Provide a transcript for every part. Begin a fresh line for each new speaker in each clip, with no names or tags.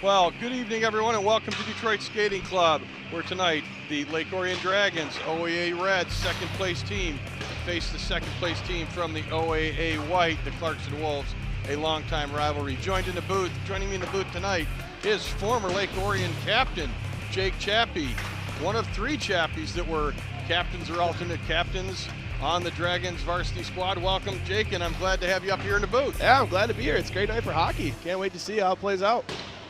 Well, good evening, everyone, and welcome to Detroit Skating Club, where tonight the Lake Orion Dragons, OAA Red, second place team, face the second place team from the OAA White, the Clarkston Wolves, a longtime rivalry. Joining me in the booth tonight is former Lake Orion captain, Jake Chappie, one of three Chappies that were captains or alternate captains on the Dragons varsity squad. Welcome, Jake, and I'm glad to have you up here in the booth.
Yeah, I'm glad to be here. It's a great night for hockey. Can't wait to see how it plays out.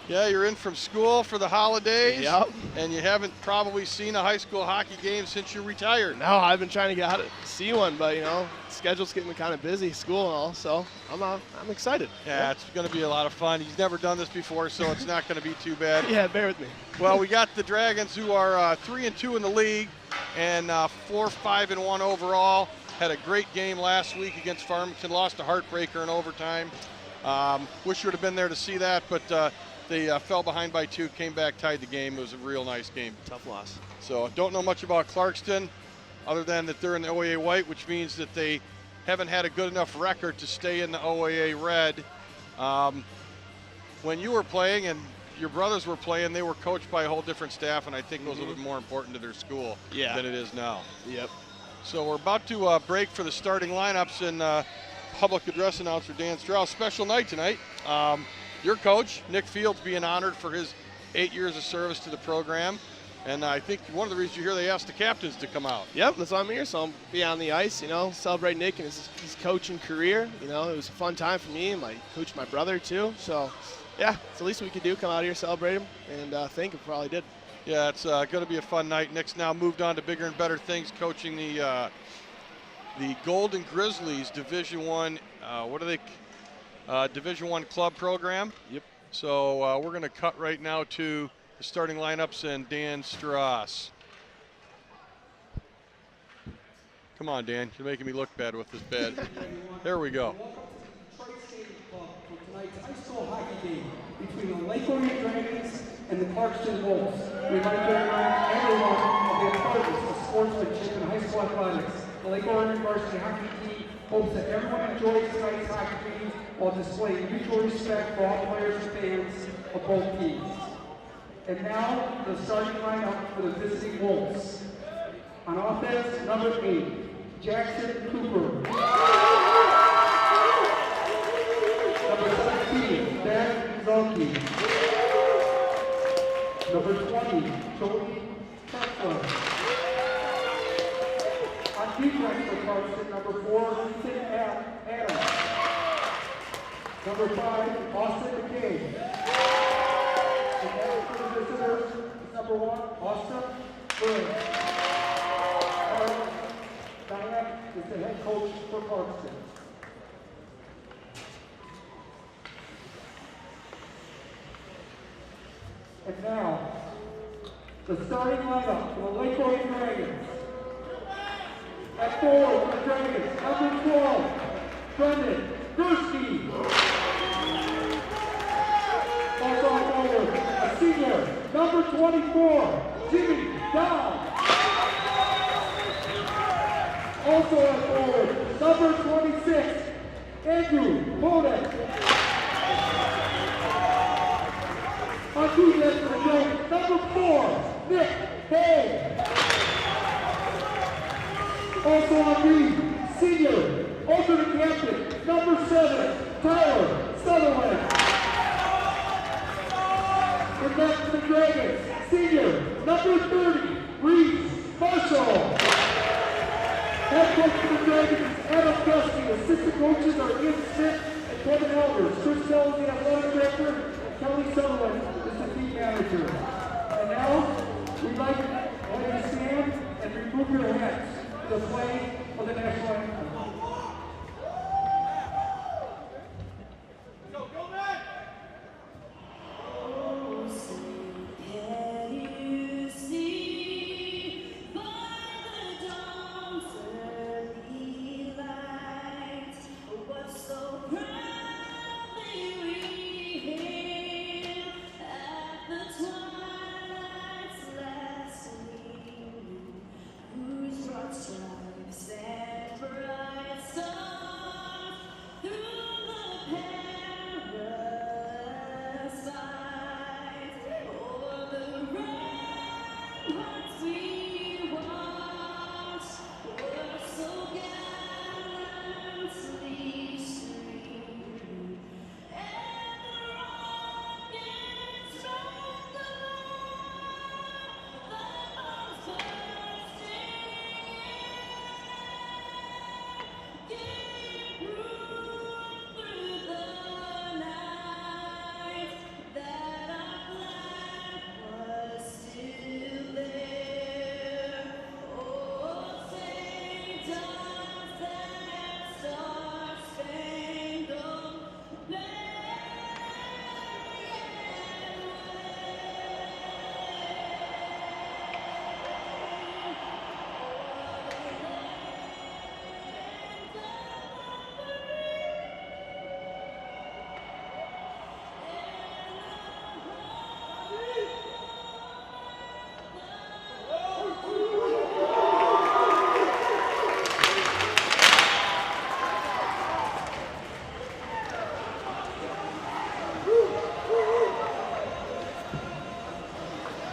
Yeah, you're in from school for the holidays.
Yep.
And you haven't probably seen a high school hockey game since you retired.
No, I've been trying to get out to see one, but schedule's getting kind of busy, school and all, so I'm excited.
Yeah, it's going to be a lot of fun. He's never done this before, so it's not going to be too bad.
Yeah, bear with me.
Well, we got the Dragons, who are 3-2 in the league and 4-5-1 overall. Had a great game last week against Farmington, lost a heartbreaker in overtime. Wish you would have been there to see that, but they fell behind by 2, came back, tied the game. It was a real nice game.
Tough loss.
So don't know much about Clarkston other than that they're in the OAA White, which means that they haven't had a good enough record to stay in the OAA Red. When you were playing and your brothers were playing, they were coached by a whole different staff, and I think it was a little bit more important to their school than it is now.
Yep.
So we're about to break for the starting lineups, and public address announcer Dan Strauss. Special night tonight. Your coach, Nick Fields, being honored for his 8 years of service to the program. And I think one of the reasons you're here, they asked the captains to come out.
Yep, that's why I'm here. So I'll be on the ice, celebrate Nick and his coaching career. It was a fun time for me and coach my brother too. So yeah, it's the least we could do, come out here, celebrate him, and thank him for all he did.
Yeah, it's going to be a fun night. Nick's now moved on to bigger and better things, coaching the Golden Grizzlies Division One. Division One club program.
Yep.
So we're going to cut right now to the starting lineups and Dan Strauss. Come on, Dan. You're making me look bad with this bed. There we go.
Welcome to the Detroit Skating Club for tonight's high school hockey game between the Lake Orion Dragons and the Clarkston Wolves. We'd like to remind everyone of the importance of sportsmanship in high school athletics. The Lake Orion varsity hockey team hopes that everyone enjoys tonight's hockey game while displaying mutual respect for all players and fans of both teams. And now, the starting lineup for the visiting Wolves. On offense, number 8, Jackson Cooper. Number 17, Ben Zolke. Number 20, Jody Kessler. On defense for Clarkston, number 4, Ethan Adams. Number 5, Austin McKay. And as for the visitors, number 1, Austin Burns. Diane is the head coach for Clarkston. And now, the starting lineup for the Lake Orion Dragons. At forward for the Dragons, number 12, Brendan Gursky. Also on forward, a senior, number 24, Jimmy Dow. Also on forward, number 26, Andrew Podek. On defense for the Dragons, number 4, Nick Hay. Also on D, senior, alternate captain, number 7, Tyler Sutherland. And back to the Dragons, senior, number 30, Reese Marshall. Head coach for the Dragons, Adam Gusty. Assistant coaches are Ian Smith and Kevin Elders. Chris Kelly, the athletic director, and Kelly Sutherland is the team manager. And now, we'd like to have you stand and remove your hats to play for the national anthem.
So proudly we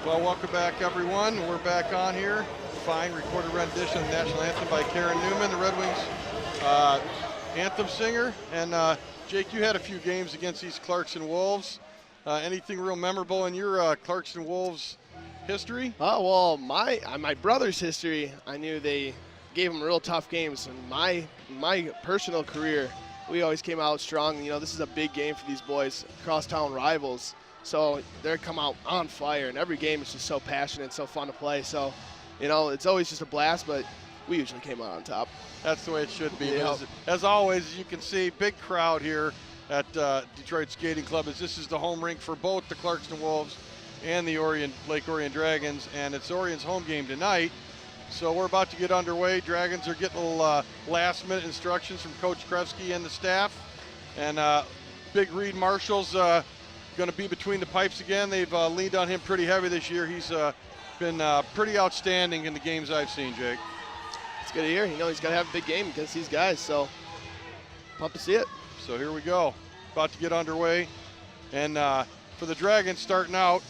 Well, welcome back, everyone. We're back on here. Fine recorded rendition of the national anthem by Karen Newman, the Red Wings anthem singer. And Jake, you had a few games against these Clarkston Wolves. Anything real memorable in your Clarkston Wolves history?
Oh, well, my brother's history, I knew they gave him real tough games. And my personal career, we always came out strong. You know, this is a big game for these boys, crosstown rivals. So they're come out on fire, and every game is just so passionate and so fun to play. So, you know, it's always just a blast, but we usually came out on top.
That's the way it should be.
Yeah.
As always, you can see, big crowd here at Detroit Skating Club, as this is the home rink for both the Clarkston Wolves and the Lake Orion Dragons, and it's Orion's home game tonight. So we're about to get underway. Dragons are getting a little last-minute instructions from Coach Krevsky and the staff, and Big Reed Marshall's going to be between the pipes again. They've leaned on him pretty heavy this year. He's been pretty outstanding in the games I've seen, Jake.
It's good to hear. You know, he's got to have a big game against these guys, so pumped to see it.
So here we go. About to get underway. And for the Dragons starting out,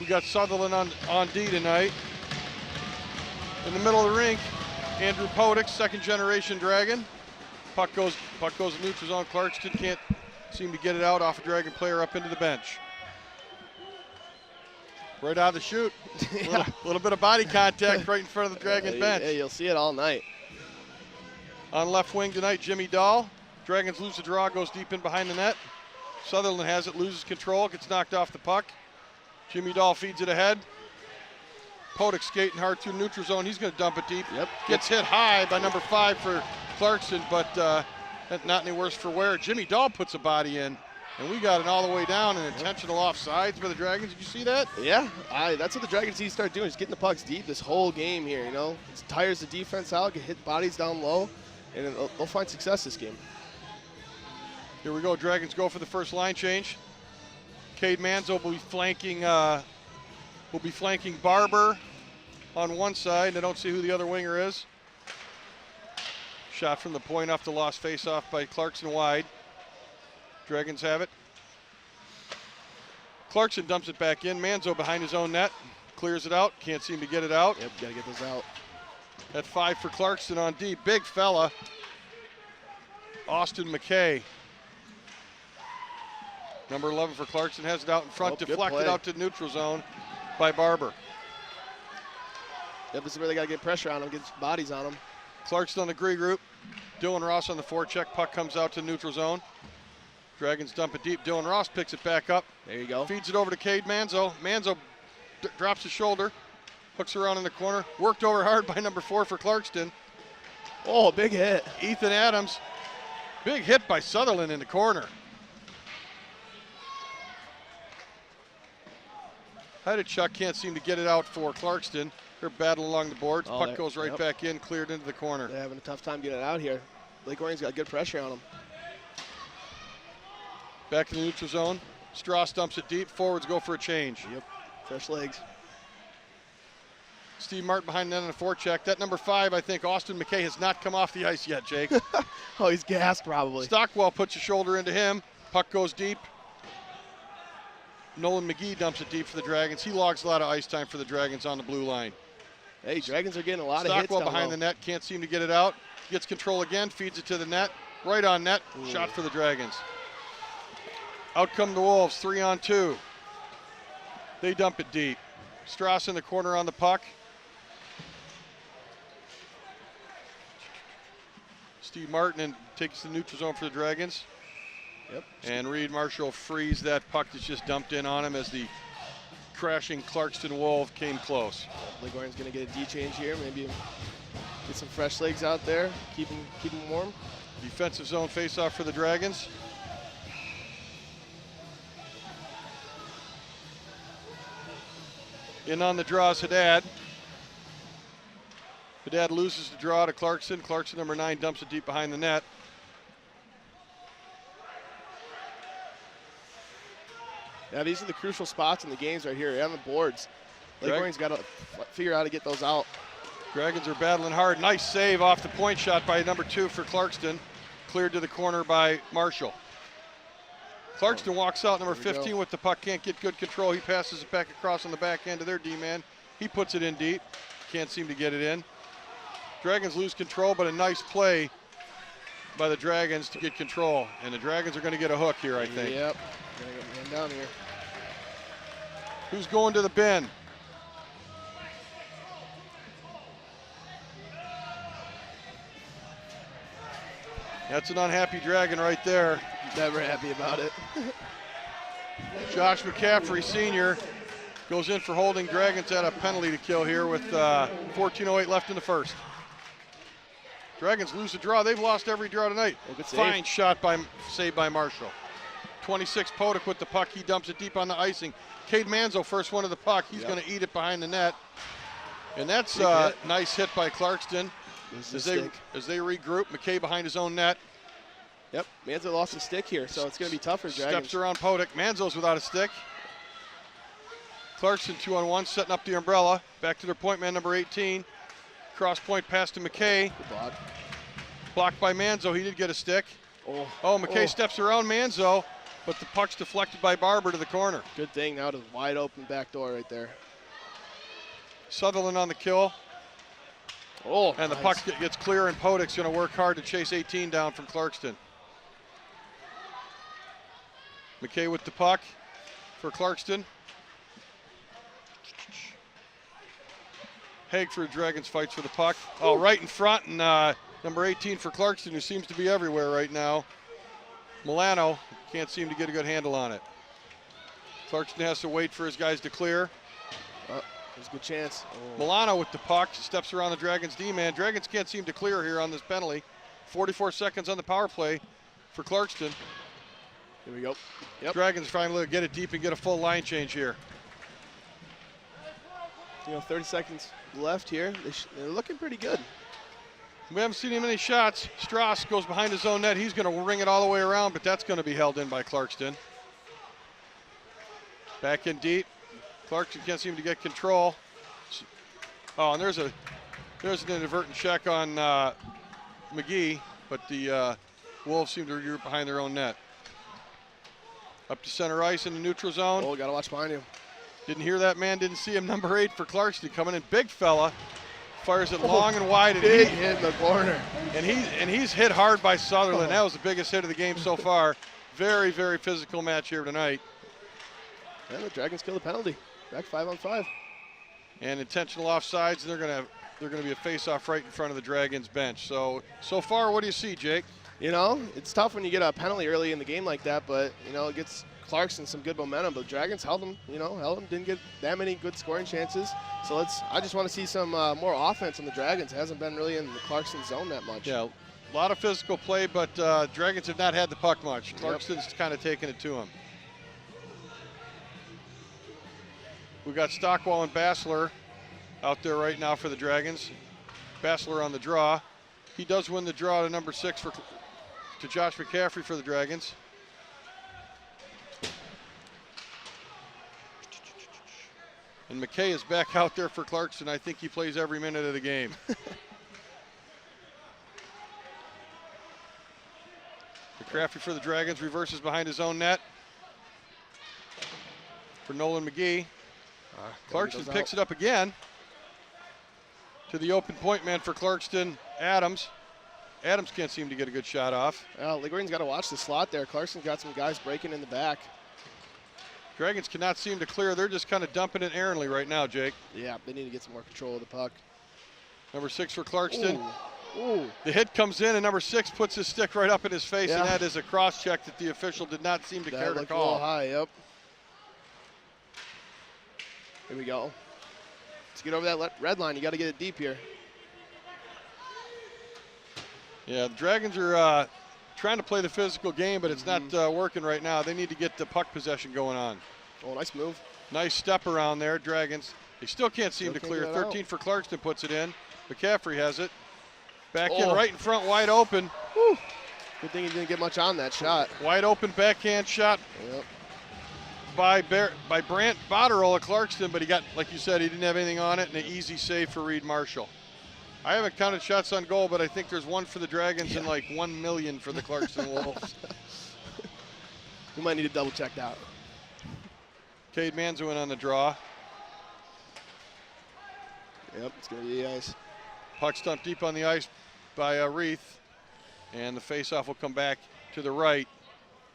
we got Sutherland on D tonight. In the middle of the rink, Andrew Podix, second-generation Dragon. Puck goes in neutral zone. Clarkston can't seem to get it out off a Dragon player up into the bench. Right out of the chute.
Yeah.
A little bit of body contact right in front of the Dragon bench.
Yeah, you'll see it all night.
On left wing tonight, Jimmy Dahl. Dragons lose the draw, goes deep in behind the net. Sutherland has it, loses control, gets knocked off the puck. Jimmy Dahl feeds it ahead. Podix skating hard through neutral zone. He's going to dump it deep.
Yep.
Gets hit high by number 5 for Clarkston, but not any worse for wear. Jimmy Dahl puts a body in, and we got it all the way down, and intentional offsides by the Dragons. Did you see that?
Yeah, that's what the Dragons need to start doing, is getting the pucks deep this whole game here, you know. It tires the defense out, get hit bodies down low, and they'll find success this game.
Here we go. Dragons go for the first line change. Cade Manzo will be flanking Barber on one side, and I don't see who the other winger is. Shot from the point off the lost face-off by Clarkston wide. Dragons have it. Clarkston dumps it back in. Manzo behind his own net. Clears it out. Can't seem to get it out.
Yep, got to get those out.
At 5 for Clarkston on D. Big fella. Austin McKay. Number 11 for Clarkston has it out in front. Deflected out to neutral zone by Barber.
Yep, this is where they got to get pressure on him, get bodies on him.
Clarkston on the Gree group. Dylan Ross on the forecheck. Puck comes out to neutral zone. Dragons dump it deep. Dylan Ross picks it back up.
There you go.
Feeds it over to Cade Manzo. Manzo drops his shoulder. Hooks around in the corner. Worked over hard by number 4 for Clarkston.
Oh, big hit.
Ethan Adams. Big hit by Sutherland in the corner. Chuck can't seem to get it out for Clarkston. They're battling along the boards. Puck goes right back in, cleared into the corner.
They're having a tough time getting it out here. Lake Orion's got good pressure on them.
Back in the neutral zone. Strauss dumps it deep. Forwards go for a change.
Yep, fresh legs.
Steve Martin behind the net on the forecheck. That number 5, I think, Austin McKay, has not come off the ice yet, Jake.
Oh, he's gassed probably.
Stockwell puts a shoulder into him. Puck goes deep. Nolan McGee dumps it deep for the Dragons. He logs a lot of ice time for the Dragons on the blue line.
Hey, Dragons are getting a lot of hits.
Stockwell behind the net, can't seem to get it out. Gets control again, feeds it to the net. Right on net, shot for the Dragons. Out come the Wolves, 3-on-2. They dump it deep. Strauss in the corner on the puck. Steve Martin takes the neutral zone for the Dragons.
Yep.
And Reed Marshall frees that puck that's just dumped in on him as the crashing Clarkston Wolf came close.
Lake Orion's going to get a D change here, maybe get some fresh legs out there, keep them warm.
Defensive zone faceoff for the Dragons. In on the draw is Haddad. Haddad loses the draw to Clarkston. Clarkston, number 9, dumps it deep behind the net.
Yeah, these are the crucial spots in the games right here on the boards. Lake Orion's got to figure out how to get those out.
Dragons are battling hard. Nice save off the point shot by number 2 for Clarkston. Cleared to the corner by Marshall. Clarkston walks out, number 15 with the puck, can't get good control. He passes it back across on the back end to their D-man. He puts it in deep, can't seem to get it in. Dragons lose control, but a nice play by the Dragons to get control. And the Dragons are going to get a hook here, I think.
Yep, gonna get man down here.
Who's going to the bin? That's an unhappy Dragon right there.
Never happy about it.
Josh McCaffrey, senior, goes in for holding. Dragons at a penalty to kill here with 14:08 left in the first. Dragons lose the draw. They've lost every draw tonight.
Oh, good save.
Fine shot saved by Marshall. 26 Podek with the puck. He dumps it deep on the icing. Cade Manzo first one of the puck. He's going to eat it behind the net. And that's a nice hit by Clarkston as they regroup. McKay behind his own net.
Yep, Manzo lost his stick here, so it's going to be tough for Dragons.
Steps around Podek. Manzo's without a stick. Clarkston 2-on-1, setting up the umbrella. Back to their point man, number 18. Cross point pass to McKay.
Good block.
Blocked by Manzo. He did get a stick. Oh, McKay steps around Manzo, but the puck's deflected by Barber to the corner.
Good thing now to the wide open back door right there.
Sutherland on the kill.
Oh,
and the puck gets clear, and Podek's going to work hard to chase 18 down from Clarkston. McKay with the puck for Clarkston. Hagford Dragons fights for the puck. Oh, right in front, and number 18 for Clarkston, who seems to be everywhere right now. Milano can't seem to get a good handle on it. Clarkston has to wait for his guys to clear.
There's a good chance.
Milano with the puck, steps around the Dragons D-man. Dragons can't seem to clear here on this penalty. 44 seconds on the power play for Clarkston.
Here we go. Yep.
Dragons finally get it deep and get a full line change here.
30 seconds left here. They're looking pretty good.
We haven't seen many shots. Strauss goes behind his own net. He's going to ring it all the way around, but that's going to be held in by Clarkston. Back in deep. Clarkston can't seem to get control. Oh, and there's an inadvertent check on McGee, but the Wolves seem to regroup behind their own net. Up to center ice in the neutral zone.
Oh, got to watch behind you.
Didn't hear that man, didn't see him. Number 8 for Clarkston coming in, big fella. Fires it long and wide. And
big hit in the corner.
And he's hit hard by Sutherland. That was the biggest hit of the game so far. Very, very physical match here tonight.
And the Dragons kill the penalty. Back 5-on-5.
And intentional offsides, and they're gonna be a face-off right in front of the Dragons bench. So far, what do you see, Jake?
It's tough when you get a penalty early in the game like that, but it gets Clarkston some good momentum. But Dragons held them, didn't get that many good scoring chances. So I just want to see some more offense on the Dragons. It hasn't been really in the Clarkston zone that much.
Yeah, a lot of physical play, but Dragons have not had the puck much. Clarkston's kind of taken it to them. We've got Stockwell and Bassler out there right now for the Dragons. Bassler on the draw. He does win the draw to number 6 to Josh McCaffrey for the Dragons. And McKay is back out there for Clarkston. I think he plays every minute of the game. McCaffrey for the Dragons reverses behind his own net for Nolan McGee. Clarkston picks it up again to the open point man for Clarkston, Adams. Adams can't seem to get a good shot off.
Well, Ligurian's got to watch the slot there. Clarkston's got some guys breaking in the back.
Dragons cannot seem to clear. They're just kind of dumping it errantly right now, Jake.
Yeah, they need to get some more control of the puck.
Number 6 for Clarkston.
Ooh.
The hit comes in, and number 6 puts his stick right up in his face, and that is a cross check that the official did not seem to care to call.
A little high, yep. Here we go. To get over that red line, you got to get it deep here.
Yeah, the Dragons are trying to play the physical game, but it's not working right now. They need to get the puck possession going on.
Oh, nice move.
Nice step around there, Dragons. They still can't seem to clear. 13 for Clarkston puts it in. McCaffrey has it. Back in right in front, wide open.
Whew. Good thing he didn't get much on that shot.
Wide open backhand shot by Brant Botterill of Clarkston, but he got, like you said, he didn't have anything on it, and an easy save for Reed Marshall. I haven't counted shots on goal, but I think there's one for the Dragons and like 1 million for the Clarkston Wolves.
We might need to double check that.
Cade Manzo in on the draw.
Yep, it's going to be ice.
Puck stumped deep on the ice by Reith. And the faceoff will come back to the right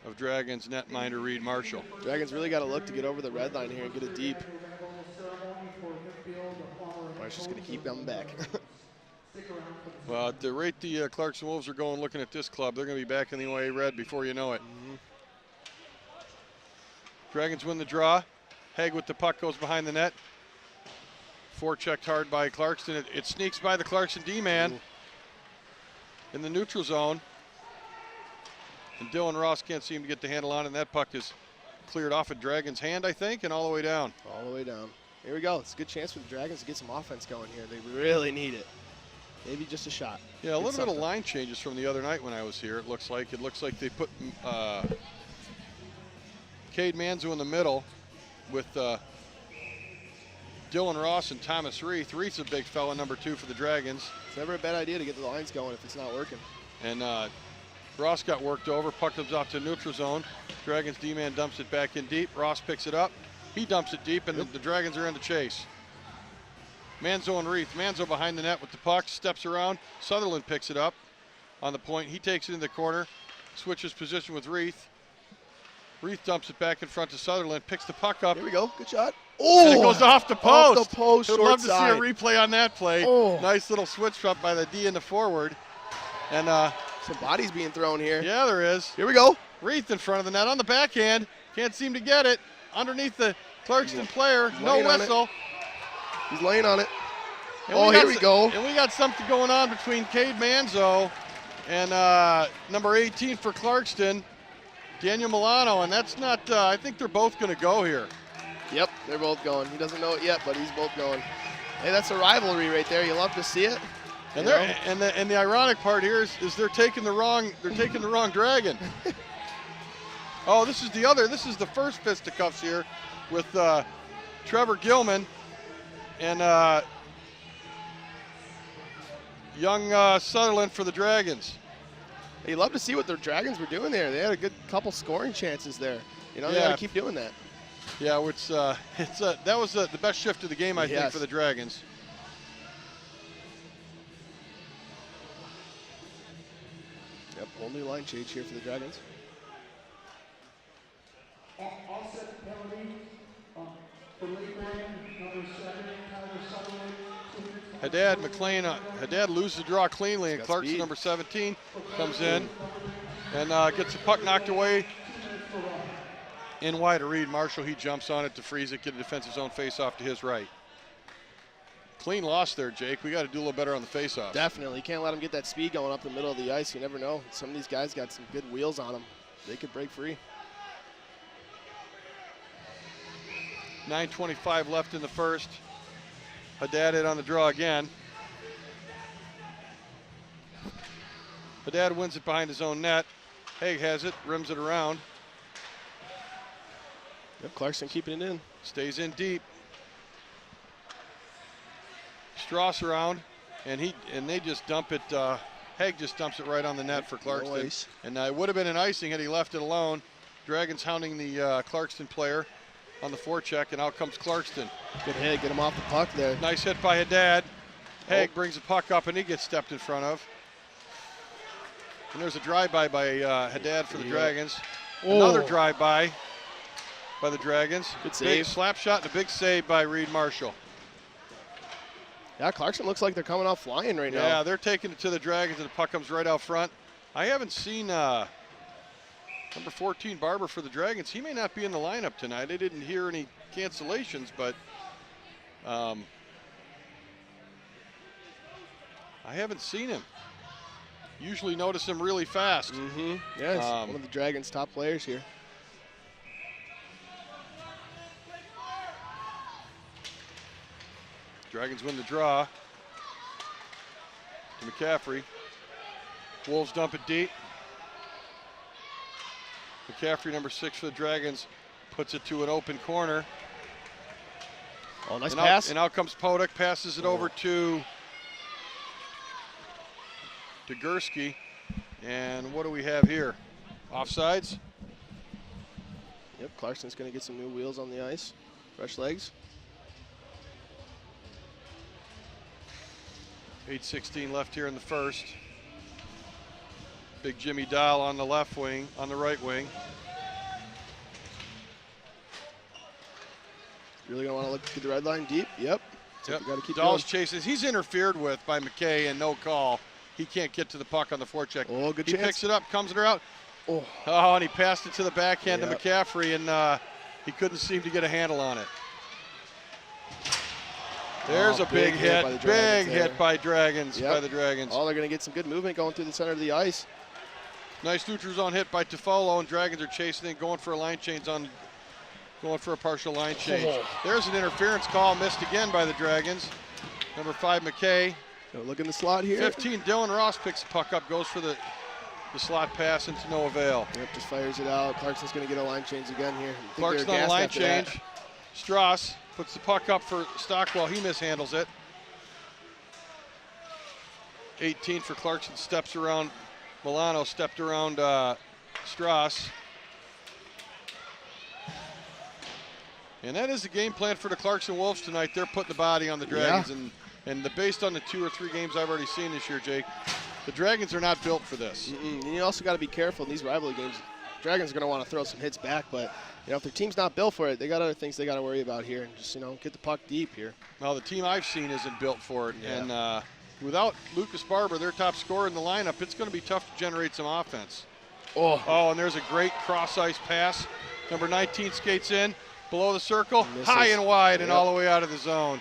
of Dragons netminder Reed Marshall.
Dragons really got to look to get over the red line here and get it deep. Marshall's going to keep coming back.
Well, at the rate the Clarkston Wolves are going looking at this club, they're going to be back in the OA red before you know it. Dragons win the draw. Haig with the puck goes behind the net. Forechecked hard by Clarkston. It sneaks by the Clarkston D-man in the neutral zone. And Dylan Ross can't seem to get the handle on it, and that puck is cleared off at Dragons' hand, I think, and all the way down.
All the way down. Here we go. It's a good chance for the Dragons to get some offense going here. They really need it. Maybe just a shot.
Yeah, a little bit of line changes from the other night when I was here, it looks like. It looks like they put Cade Manzo in the middle with Dylan Ross and Thomas Reith. Reith's a big fella, number 2 for the Dragons.
It's never a bad idea to get the lines going if it's not working.
And Ross got worked over. Puck comes off to neutral zone. Dragons D-man dumps it back in deep. Ross picks it up. He dumps it deep, and the Dragons are in the chase. Manzo and Reith. Manzo behind the net with the puck, steps around. Sutherland picks it up on the point. He takes it in the corner, switches position with Reith. Reith dumps it back in front to Sutherland, picks the puck up.
Here we go. Good shot. Oh!
And it goes off the post.
Off the post,
I'd
short
love to
side.
see a replay on that play.
Oh.
Nice little switch up by the D in the forward. And
some bodies being thrown here.
yeah, there is.
Here we go.
Reith in front of the net on the backhand. Can't seem to get it. Underneath the Clarkston player. No whistle.
He's laying on it.
And
oh, here we go.
And we got something going on between Cade Manzo and number 18 for Clarkston, Daniel Milano. And that's not, I think they're both going to go here.
Yep, they're both going. He doesn't know it yet, but he's both going. Hey, that's a rivalry right there. You love to see it.
And the ironic part here is they're taking the wrong Dragon. Oh, this is the first fisticuffs here with Trevor Gilman and young Sutherland for the Dragons.
Hey, you love to see what the Dragons were doing there. They had a good couple scoring chances there. You know, they
Yeah.
got to keep doing that.
Yeah, that was the best shift of the game, I think, for the Dragons.
Yep, whole new line change here for the Dragons.
Offset penalty for Lake Orion, number 7, Tyler Sutherland.
Haddad McLean, Haddad loses the draw cleanly, and
got
Clarkson,
speed.
number 17, comes in and gets the puck knocked away in wide of Reed Marshall. He jumps on it to freeze it, get a defensive zone face-off to his right. Clean loss there, Jake. We got to do a little better on the face-off.
Definitely. You can't let them get that speed going up the middle of the ice. You never know. Some of these guys got some good wheels on them. They could break free.
9:25 left in the first. Haddad it on the draw again. Haddad wins it behind his own net. Haig has it, rims it around.
Yep, Clarkston keeping it in.
Stays in deep. Strauss around, and they just dump it. Haig just dumps it right on the net for Clarkston.
Nice.
And it would have been an icing had he left it alone. Dragons hounding the Clarkston player on the forecheck, and out comes Clarkston.
Good hit, get him off the puck there.
Nice hit by Haddad. Haig brings the puck up, and he gets stepped in front of. And there's a drive-by by Haddad for the Dragons. Another drive-by by the Dragons.
Good save.
Big slap shot and a big save by Reed Marshall.
Yeah, Clarkston looks like they're coming out flying right now.
Yeah, they're taking it to the Dragons, and the puck comes right out front. I haven't seen number 14 Barber for the Dragons. He may not be in the lineup tonight. I didn't hear any cancellations, but I haven't seen him. Usually notice him really fast.
Mm-hmm. Yeah, he's one of the Dragons' top players here.
Dragons win the draw to McCaffrey. Wolves dump it deep. McCaffrey, number 6 for the Dragons, puts it to an open corner.
Oh, nice
and
pass.
And out comes Podek, passes it over to Gursky. And what do we have here? Offsides?
Yep, Clarkston's going to get some new wheels on the ice. Fresh legs.
8:16 left here in the first. Big Jimmy Dahl on the left wing, on the right wing.
Really going to want to look through the red line deep. Yep.
Yep.
Got to keep
Dahl's
going.
chases. He's interfered with by McKay and no call. He can't get to the puck on the forecheck.
Oh, good
he
chance.
picks it up, comes it out.
Oh,
And he passed it to the backhand to
Yep.
McCaffrey, and he couldn't seem to get a handle on it. There's a big hit.
by the
Big
Dragons
hit
there.
by Dragons,
Yep.
by the Dragons.
Oh, they're going to get some good movement going through the center of the ice.
Nice neutral zone hit by Toffolo, and Dragons are chasing it, going for a line change going for a partial line change.
Oh.
There's an interference call missed again by the Dragons. Number 5, McKay.
Go look in the slot here.
15, Dylan Ross picks the puck up, goes for the slot pass into no avail.
Yep, just fires it out. Clarkson's going to get a line change again here. I think they're
Clarkston on the
gassed
line
after that.
change. Strauss puts the puck up for Stockwell. He mishandles it. 18 for Clarkston, steps around. Milano stepped around Strauss. And that is the game plan for the Clarkston Wolves tonight. They're putting the body on the Dragons. And based on the 2 or 3 games I've already seen this year, Jake, the Dragons are not built for this.
And you also got to be careful in these rivalry games. Dragons are going to want to throw some hits back, but if their team's not built for it, they got other things they got to worry about here, and just get the puck deep here.
Now the team I've seen isn't built for it,
Yeah.
and without Lucas Barber, their top scorer in the lineup, it's going to be tough to generate some offense.
Oh,
And there's a great cross-ice pass. Number 19 skates in, below the circle,
Misses.
high and wide, and
Yep.
all the way out of the zone.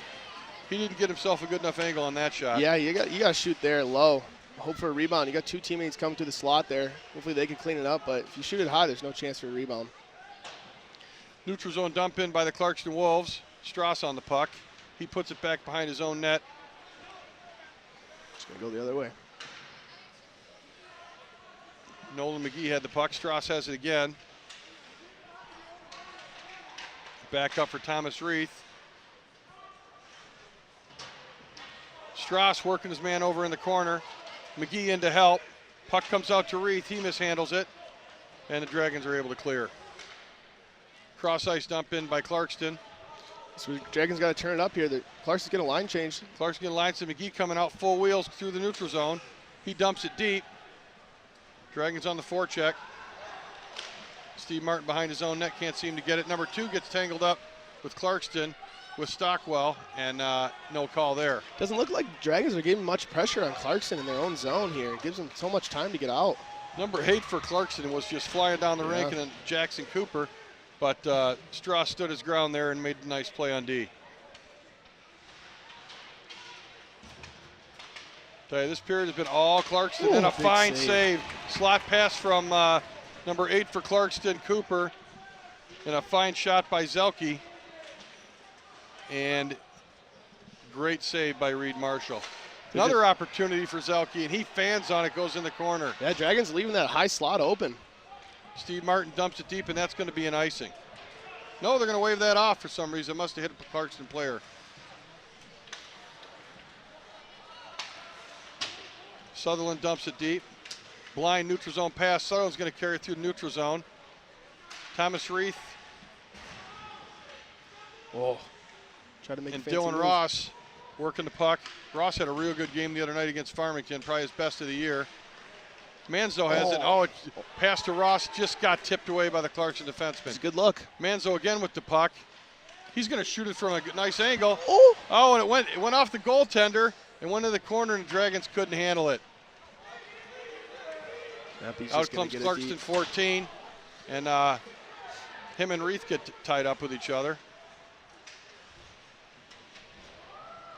He didn't get himself a good enough angle on that shot.
yeah, you got to shoot there low. Hope for a rebound. You got 2 teammates coming to the slot there. Hopefully they can clean it up, but if you shoot it high, there's no chance for a rebound.
Neutral zone dump in by the Clarkston Wolves. Strauss on the puck. He puts it back behind his own net.
It's going to go the other way.
Nolan McGee had the puck. Strauss has it again. Back up for Thomas Reith. Strauss working his man over in the corner. McGee in to help. Puck comes out to Reith. He mishandles it. And the Dragons are able to clear. Cross ice dump in by Clarkston.
So the Dragons got to turn it up here. Clarkson's getting a line change.
Clarkston getting lines to McGee coming out full wheels through the neutral zone. He dumps it deep. Dragons on the forecheck. Steve Martin behind his own net, can't seem to get it. Number 2 gets tangled up with Clarkston, with Stockwell, and no call there.
Doesn't look like Dragons are giving much pressure on Clarkston in their own zone here. It gives them so much time to get out.
Number 8 for Clarkston was just flying down the rink, and then Jackson Cooper, but Strauss stood his ground there and made a nice play on D. Tell you, this period has been all Clarkston, and a
big
fine
save.
Slot pass from number 8 for Clarkston, Cooper, and a fine shot by Zelke. And great save by Reed Marshall. Another opportunity for Zelke, and he fans on it, goes in the corner.
Yeah, Dragons leaving that high slot open.
Steve Martin dumps it deep, and that's going to be an icing. No, they're going to wave that off for some reason. Must have hit a Clarkston player. Sutherland dumps it deep. Blind neutral zone pass. Sutherland's going to carry it through the neutral zone. Thomas Reith
Try to make
and
a fancy
Dylan
move.
Ross working the puck. Ross had a real good game the other night against Farmington, probably his best of the year. Manzo has it. Oh, it pass to Ross, just got tipped away by the Clarkson defenseman.
It's a good look.
Manzo again with the puck. He's going to shoot it from a nice angle.
Oh,
And it went off the goaltender and went to the corner, and the Dragons couldn't handle it. Out comes Clarkston 14, and him and Reith get tied up with each other.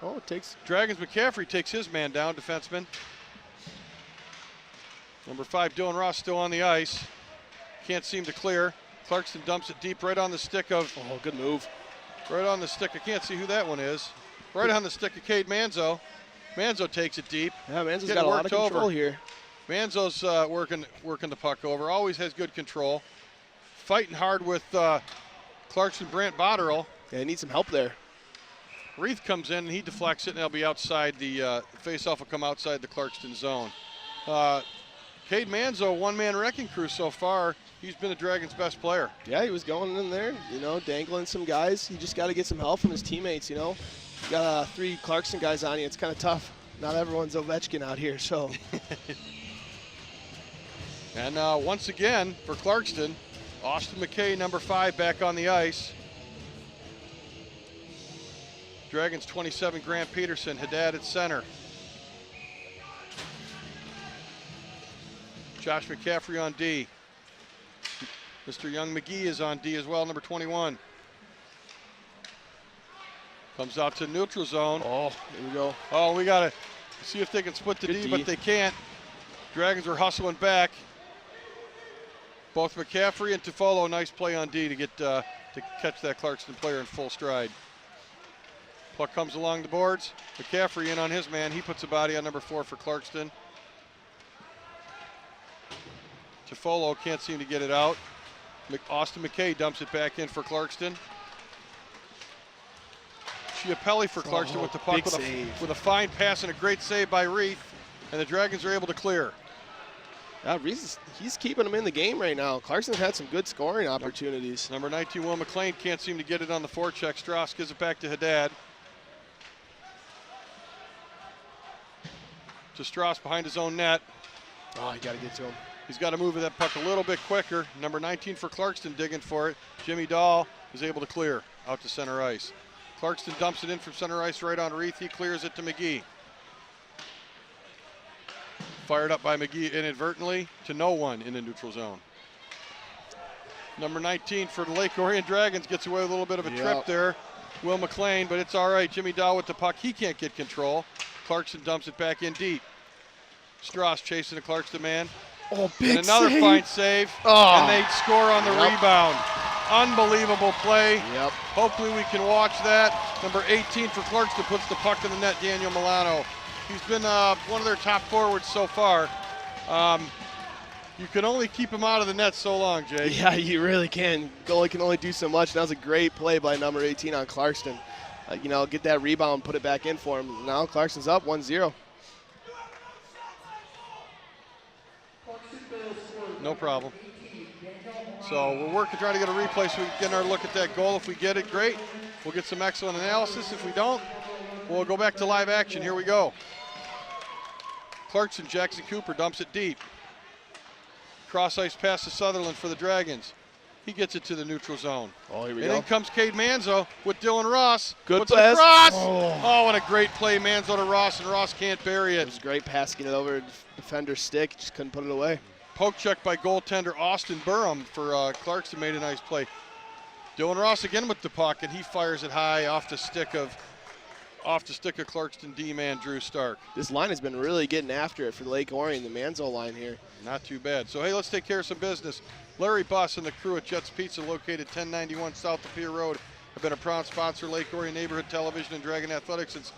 Oh, it takes.
Dragons McCaffrey takes his man down, defenseman. Number 5, Dylan Ross, still on the ice. Can't seem to clear. Clarkston dumps it deep right on the stick of.
Oh, good move.
Right on the stick. I can't see who that one is. Right on the stick of Cade Manzo. Manzo takes it deep.
Yeah, Manzo's
Getting
got a lot of
worked
control
over.
here.
Manzo's working the puck over. Always has good control. Fighting hard with Clarkson Brant Botterill.
Yeah, he needs some help there.
Reith comes in and he deflects it, and they'll be outside the face-off will come outside the Clarkston zone. Cade Manzo, one-man wrecking crew so far. He's been the Dragons' best player.
Yeah, he was going in there, you know, dangling some guys. He just got to get some help from his teammates, you know. You got 3 Clarkston guys on you. It's kind of tough. Not everyone's Ovechkin out here, so.
And once again, for Clarkston, Austin McKay, number 5, back on the ice. Dragons 27, Grant Peterson, Haddad at center. Josh McCaffrey on D. Mr. Young McGee is on D as well, number 21. Comes out to neutral zone.
Oh, here we go.
Oh, we got to see if they can split the D, but they can't. Dragons are hustling back. Both McCaffrey and Toffolo, nice play on D to get to catch that Clarkston player in full stride. Puck comes along the boards. McCaffrey in on his man. He puts a body on number 4 for Clarkston. Toffolo can't seem to get it out. Austin McKay dumps it back in for Clarkston. Chiapelli for Clarkston with the puck with a fine pass and a great save by Reith, and the Dragons are able to clear.
Yeah, he's keeping them in the game right now. Clarkston's had some good scoring opportunities.
Number 19, Will McLean, can't seem to get it on the forecheck. Strauss gives it back to Haddad. To Strauss behind his own net.
Oh, you got to get to him.
He's got to move that puck a little bit quicker. Number 19 for Clarkston digging for it. Jimmy Dahl is able to clear out to center ice. Clarkston dumps it in from center ice right on Reith. He clears it to McGee. Fired up by McGee inadvertently to no one in the neutral zone. Number 19 for the Lake Orion Dragons gets away with a little bit of a trip there. Will McLean, but it's all right. Jimmy Dahl with the puck. He can't get control. Clarkston dumps it back in deep. Strauss chasing the Clarkston man.
Oh, big
and another
save.
Fine save, and they score on the rebound. Unbelievable play.
Yep.
Hopefully we can watch that. Number 18 for Clarkston puts the puck in the net, Daniel Milano. He's been one of their top forwards so far. You can only keep him out of the net so long, Jay.
Yeah, you really can. Goalie can only do so much. That was a great play by number 18 on Clarkston. You know, get that rebound, put it back in for him. Now Clarkston's up 1-0.
No problem. So we're working, trying to get a replay so we can get our look at that goal. If we get it, great. We'll get some excellent analysis. If we don't, we'll go back to live action. Here we go. Clarkston, Jackson Cooper dumps it deep. Cross ice pass to Sutherland for the Dragons. He gets it to the neutral zone.
Oh, here we
and
go.
in comes Cade Manzo with Dylan Ross.
Good
pass.
pass.
Oh, and a great play, Manzo to Ross, and Ross can't bury it.
It was a great pass, get it over defender's stick, just couldn't put it away.
Poke check by goaltender Austin Burham for Clarkston, made a nice play. Dylan Ross again with the puck, and he fires it high off the stick of Clarkston D-man Drew Stark.
This line has been really getting after it for Lake Orion, the Manzo line here.
Not too bad. So hey, let's take care of some business. Larry Buss and the crew at Jets Pizza, located 1091 South of Pier Road, have been a proud sponsor of Lake Orion Neighborhood Television and Dragon Athletics since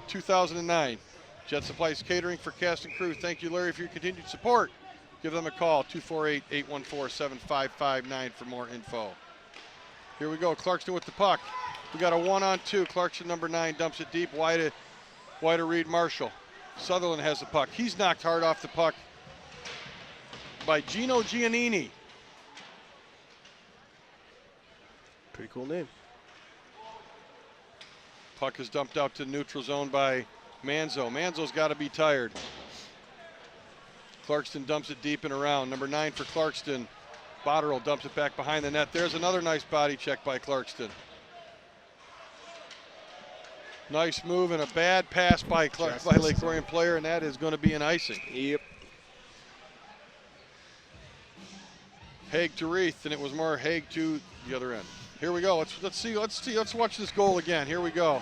2009. Jet Supplies Catering for cast and crew. Thank you, Larry, for your continued support. Give them a call, 248-814-7559 for more info. Here we go, Clarkston with the puck. We got a 1-on-2. Clarkston, number 9, dumps it deep, wide to Reed Marshall. Sutherland has the puck. He's knocked hard off the puck by Gino Giannini.
Pretty cool name.
Puck is dumped out to the neutral zone by Manzo. Manzo's got to be tired. Clarkston dumps it deep and around. Number 9 for Clarkston. Botterill dumps it back behind the net. There's another nice body check by Clarkston. Nice move and a bad pass by Lake Orion player, and that is going to be an icing.
Yep.
Haig to Reith, and it was more Haig to the other end. Here we go. Let's watch this goal again. Here we go.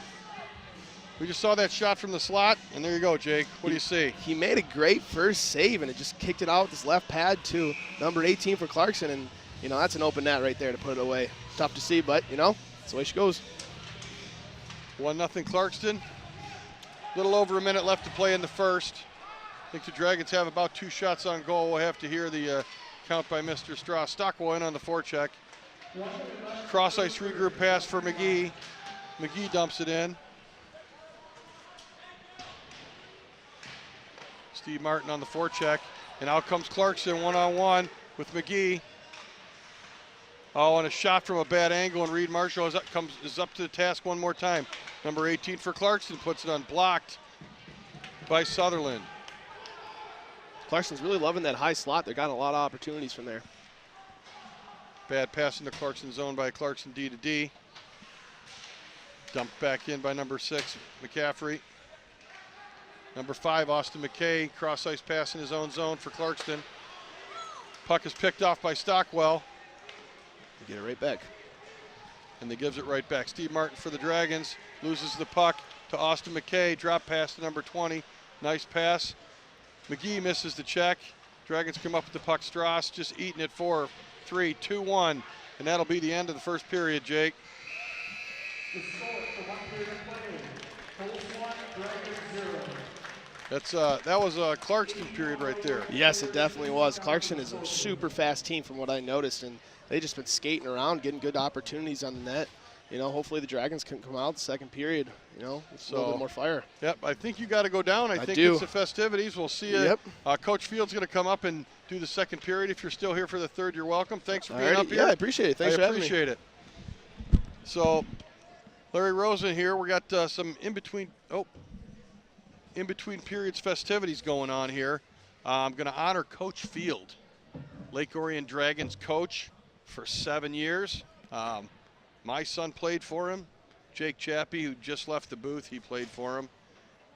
We just saw that shot from the slot, and there you go, Jake. What do you see?
He made a great first save, and it just kicked it out with his left pad to number 18 for Clarkston, and, you know, that's an open net right there to put it away. Tough to see, but, you know, that's the way she goes.
1-0 Clarkston. A little over a minute left to play in the first. I think the Dragons have about 2 shots on goal. We'll have to hear the count by Mr. Strauss. Stockwell in on the forecheck. Cross ice regroup pass for McGee. McGee dumps it in. Steve Martin on the forecheck. And out comes Clarkston 1-on-1 with McGee. Oh, and a shot from a bad angle, and Reed Marshall is up to the task one more time. Number 18 for Clarkston puts it unblocked by Sutherland.
Clarkston's really loving that high slot. They're got a lot of opportunities from there.
Bad pass into Clarkston zone by Clarkston D to D. Dumped back in by number 6, McCaffrey. Number 5, Austin McKay, cross ice pass in his own zone for Clarkston. Puck is picked off by Stockwell.
They get it right back.
And they gives it right back. Steve Martin for the Dragons loses the puck to Austin McKay. Drop pass to number 20. Nice pass. McGee misses the check. Dragons come up with the puck. Strauss just eating it 4-3, 2-1. And that'll be the end of the first period, Jake.
The score for 1 period of play. Colts 1, Dragons 0.
That was a Clarkston period right there.
Yes, it definitely was. Clarkston is a super fast team from what I noticed, and they just been skating around, getting good opportunities on the net. You know, hopefully the Dragons can come out the second period, you know, with a little bit more fire.
Yep, I think you got to go down. I think
do.
It's the festivities. We'll see you.
Yep.
Coach Field's going to come up and do the second period. If you're still here for the third, you're welcome. Thanks for being up here.
Yeah, I appreciate it. Thanks for having me.
I appreciate it. So, Larry Rosen here. We got some in between periods festivities going on here. I'm going to honor Coach Field, Lake Orion Dragons coach for 7 years. My son played for him. Jake Chappie, who just left the booth, he played for him.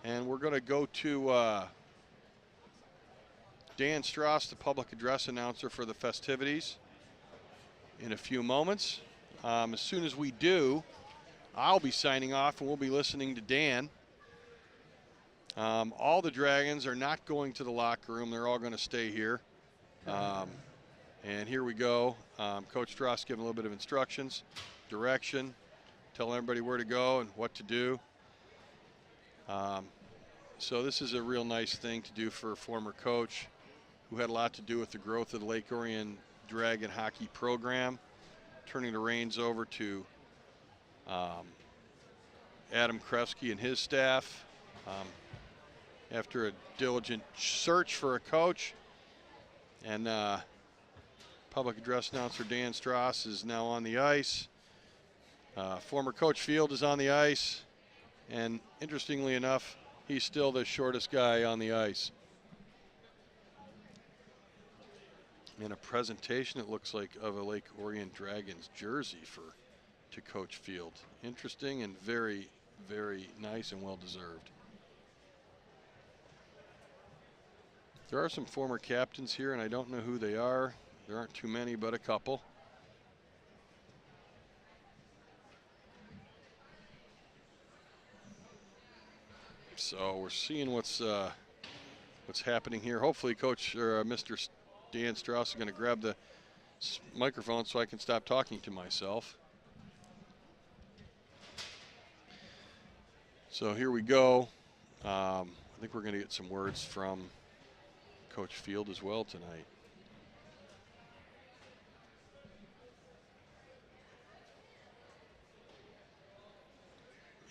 And we're going to go to Dan Strauss, the public address announcer for the festivities, in a few moments. As soon as we do, I'll be signing off and we'll be listening to Dan. All the Dragons are not going to the locker room. They're all going to stay here. And here we go. Coach Strauss giving a little bit of instructions, direction, telling everybody where to go and what to do. So this is a real nice thing to do for a former coach who had a lot to do with the growth of the Lake Orion Dragon hockey program, turning the reins over to Adam Kresge and his staff. After a diligent search for a coach, and public address announcer Dan Strauss is now on the ice. Former Coach Field is on the ice, and interestingly enough, he's still the shortest guy on the ice. And a presentation, it looks like, of a Lake Orion Dragons jersey to Coach Field. Interesting and very, very nice and well deserved. There are some former captains here, and I don't know who they are. There aren't too many, but a couple. So we're seeing what's happening here. Hopefully, Coach or Mr. Dan Strauss is going to grab the microphone so I can stop talking to myself. So here we go. I think we're going to get some words from Coach Field as well tonight.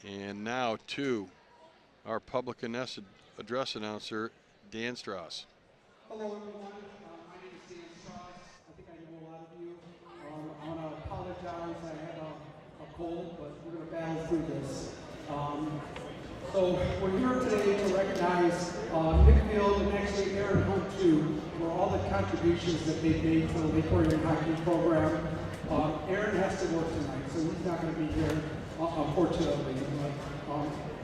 And now to our public address announcer, Dan Strauss.
Hello, everyone. My name is Dan Strauss. I think I know a lot of you. I want to apologize. I had a cold, but we're going to battle through this. So we're here today to recognize Nick Field and actually Aaron Hunt too for all the contributions that they've made to the Lake Orion hockey program. Aaron has to work tonight, so he's not going to be here, unfortunately.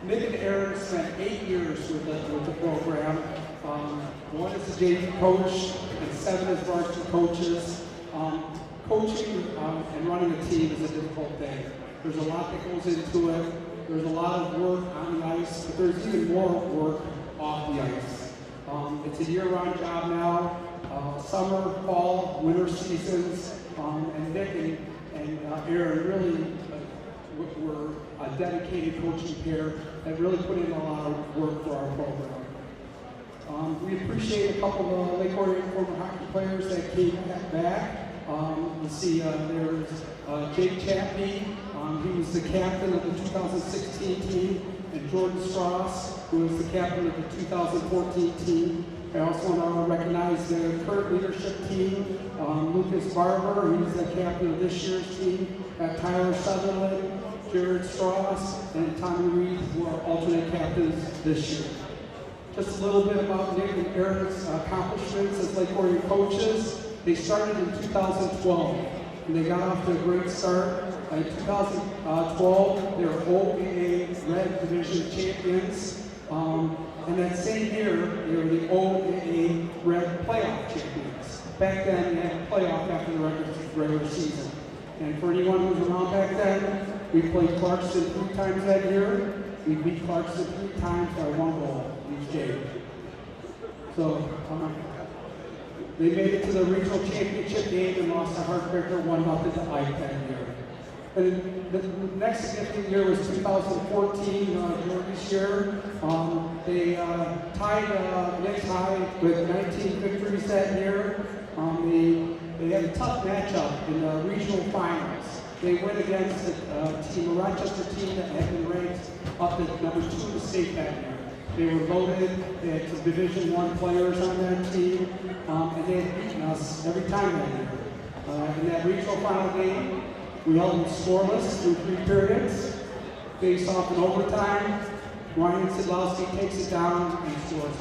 Nick and Aaron spent 8 years with the program. One is the JV coach and 7 as varsity coaches. Coaching and running a team is a difficult thing. There's a lot that goes into it. There's a lot of work on the ice, but there's even more work off the ice. It's a year-round job now. Summer, fall, winter seasons, and Nick and Aaron really were a dedicated coaching pair that really put in a lot of work for our program. We appreciate a couple of Lake Orion former hockey players that came back. You see there's Jake Chappie, he was the captain of the 2016 team, and Jordan Strauss, who was the captain of the 2014 team. I also want to recognize the current leadership team. Lucas Barber, he's the captain of this year's team. Tyler Sutherland, Jared Strauss, and Tommy Reed, who are alternate captains this year. Just a little bit about Nick and Eric's accomplishments as Lake Orion coaches. They started in 2012, and they got off to a great start. In 2012, they were OAA Red Division champions. And that same year, they were the OAA Red Playoff champions. Back then, they had a playoff after the regular season. And for anyone who was around back then, we played Clarkston 3 times that year. We beat Clarkston 3 times by 1 goal each game. So they made it to the regional championship game and lost a heartbreaker 1-0 to Ike that year. And the next significant year was 2014, this year. They tied next high with 19 victories that year. They had a tough matchup in the regional finals. They went against a Rochester team that had been ranked up at number 2 in the state that year. They were loaded. They had some Division I players on that team, and they had beaten us every time that year. In that regional final game, we held them scoreless through 3 periods. Faced off in overtime, Ryan Sidlowski takes it down and scores.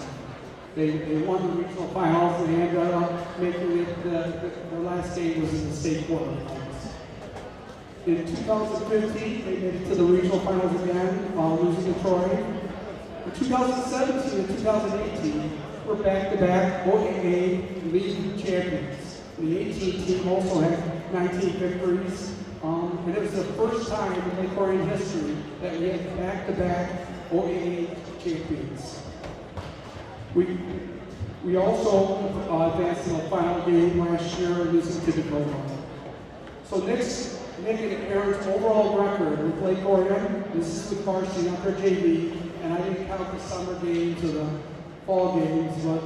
They won the regional finals and ended up making it, the last game was in the state quarterfinals. In 2015, they made it to the regional finals again, losing to Troy. In 2017 and 2018, we're back-to-back OAA league champions. The 18 team also had 19 victories. And it was the first time in Lake Orion history that we had back-to-back OAA champions. We also advanced in the final game last year, losing to Dakota. So Nick and Aaron's overall record with Lake Orion, this is with Varsity, not their JV, and I didn't count the summer games or the fall games, but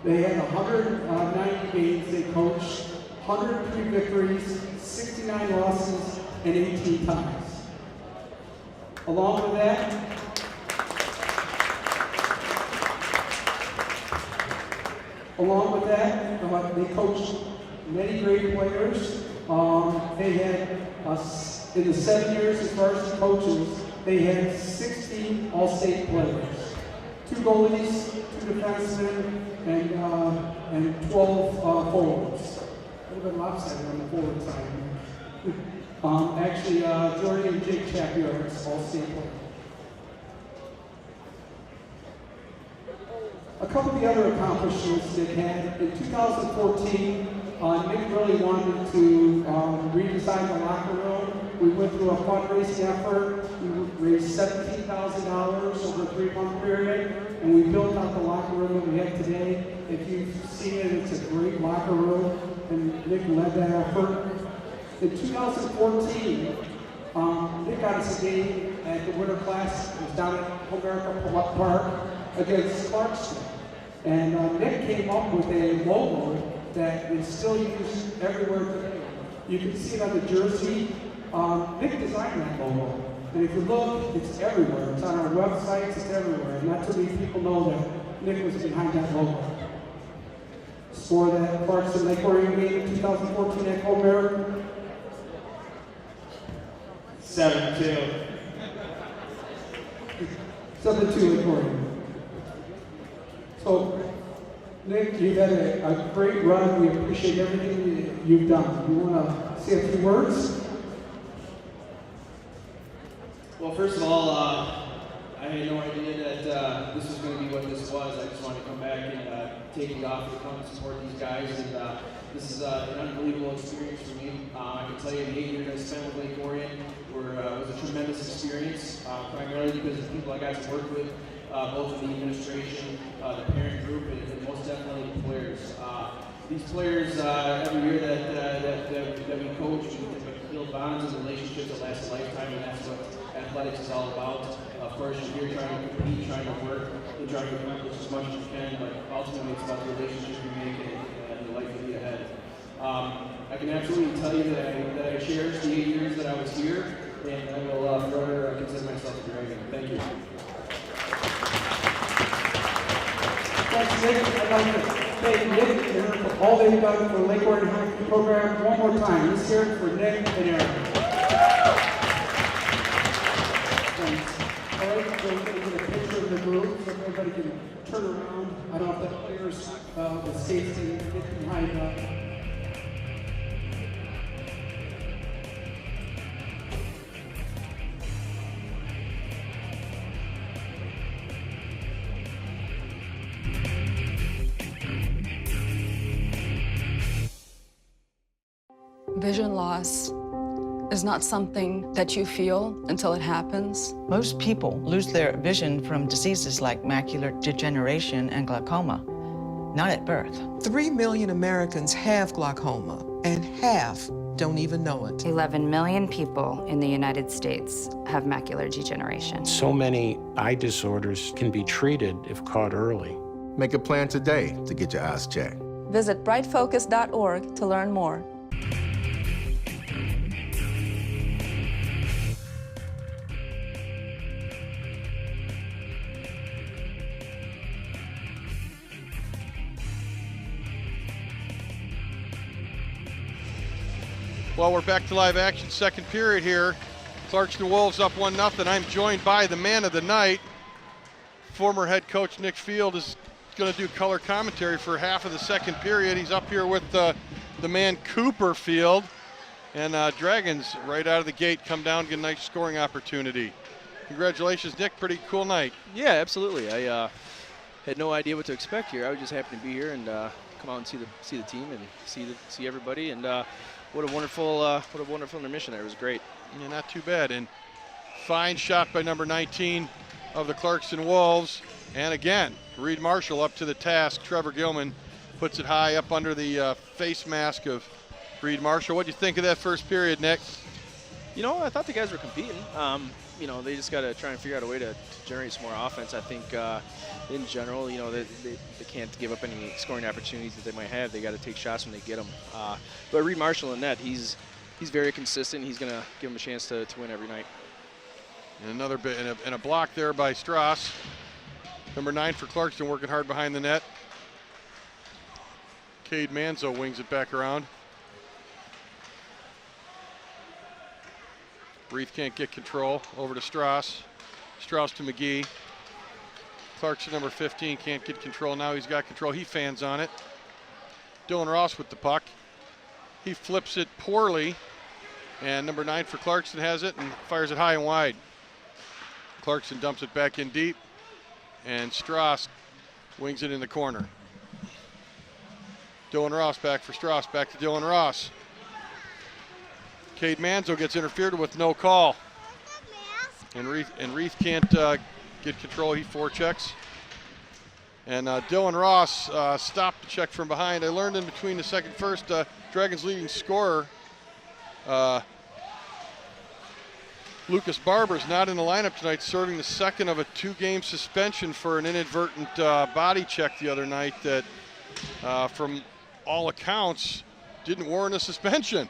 they had 190 games they coached, 103 victories, 69 losses, and 18 ties. Along with that, they coached many great players. They had, in the 7 years as varsity coaches, they had 16 all-state players. 2 goalies, 2 defensemen, and 12 forwards. A little bit lopsided on the forward side. Actually, Jordy and Jake Chapier are all-state players. A couple of the other accomplishments Nick had, in 2014, Nick really wanted to redesign the locker room. We went through a fundraising effort. We raised $17,000 over a 3-month period, and we built out the locker room that we have today. If you've seen it, it's a great locker room, and Nick led that effort. In 2014, Nick got us a game at the Winter Class. It was down at Homerica Park against Clarkston. And Nick came up with a logo that is still used everywhere today. You can see it on the jersey. Nick designed that logo. And if you look, it's everywhere. It's on our websites, it's everywhere. And not too many people know that Nick was behind that logo. Score that Clarkston Lake Orion game in 2014 at Homerica.
7-2.
7-2 Lake Orion. So, Nick, you've had a great run. We appreciate everything you've done. You want to say a few words?
Well, first of all, I had no idea that this was going to be what this was. I just wanted to come back and take it off to come and support these guys. And this is an unbelievable experience for me. I can tell you the 8 years I spent with Lake Orion was a tremendous experience, primarily because of the people I got to work with, both in the administration, the parent group, and most definitely the players. These players, every year that we coach, we build bonds and relationships that last a lifetime, and that's what athletics is all about. Of course, you're here trying to compete, trying to work, and trying to accomplish as much as you can, but ultimately it's about the relationships you make and the life you lead ahead. I can absolutely tell you that I cherish the 8 years that I was here, and I will forever consider myself a Dragon. Thank you.
Thanks, Nick, I'd like to thank Nick and Aaron for all they've done for the Lake Orion Hockey program. One more time, let's hear it for Nick and Aaron. Thanks. All right, so we're going to get a picture of the group so everybody can turn around. I don't know if the players, the skates can get behind
Vision loss is not something that you feel until it happens.
Most people lose their vision from diseases like macular degeneration and glaucoma, not at birth.
3 million Americans have glaucoma, and half don't even know it.
11 million people in the United States have macular degeneration.
So many eye disorders can be treated if caught early.
Make a plan today to get your eyes checked.
Visit brightfocus.org to learn more.
Well, we're back to live action, second period here. Clarkston Wolves up 1-0. I'm joined by the man of the night. Former head coach Nick Field is going to do color commentary for half of the second period. He's up here with the man Cooper Field. And Dragons, right out of the gate, come down, get a nice scoring opportunity. Congratulations, Nick. Pretty cool night.
Yeah, absolutely. I had no idea what to expect here. I was just happy to be here and come out and see the team and see everybody. And what a wonderful intermission there. It was great.
Yeah, not too bad. And fine shot by number 19 of the Clarkston Wolves. And again, Reed Marshall up to the task. Trevor Gilman puts it high up under the face mask of Reed Marshall. What do you think of that first period, Nick?
You know, I thought the guys were competing. You know, they just got to try and figure out a way to generate some more offense. I think in general, you know, they can't give up any scoring opportunities that they might have. They got to take shots when they get them. But Reed Marshall in net, he's very consistent. He's going to give them a chance to win every night.
And another bit, and a block there by Strauss. Number 9 for Clarkston working hard behind the net. Cade Manzo wings it back around. Reith can't get control. Over to Strauss. Strauss to McGee. Clarkson, number 15, can't get control. Now he's got control. He fans on it. Dylan Ross with the puck. He flips it poorly. And number 9 for Clarkson has it and fires it high and wide. Clarkson dumps it back in deep. And Strauss wings it in the corner. Dylan Ross back for Strauss. Back to Dylan Ross. Cade Manzo gets interfered with, no call. And Reith can't get control. He forechecks. And Dylan Ross stopped the check from behind. I learned in between the second first, Dragons leading scorer, Lucas Barber's not in the lineup tonight, serving the second of a 2-game suspension for an inadvertent body check the other night that, from all accounts, didn't warrant a suspension.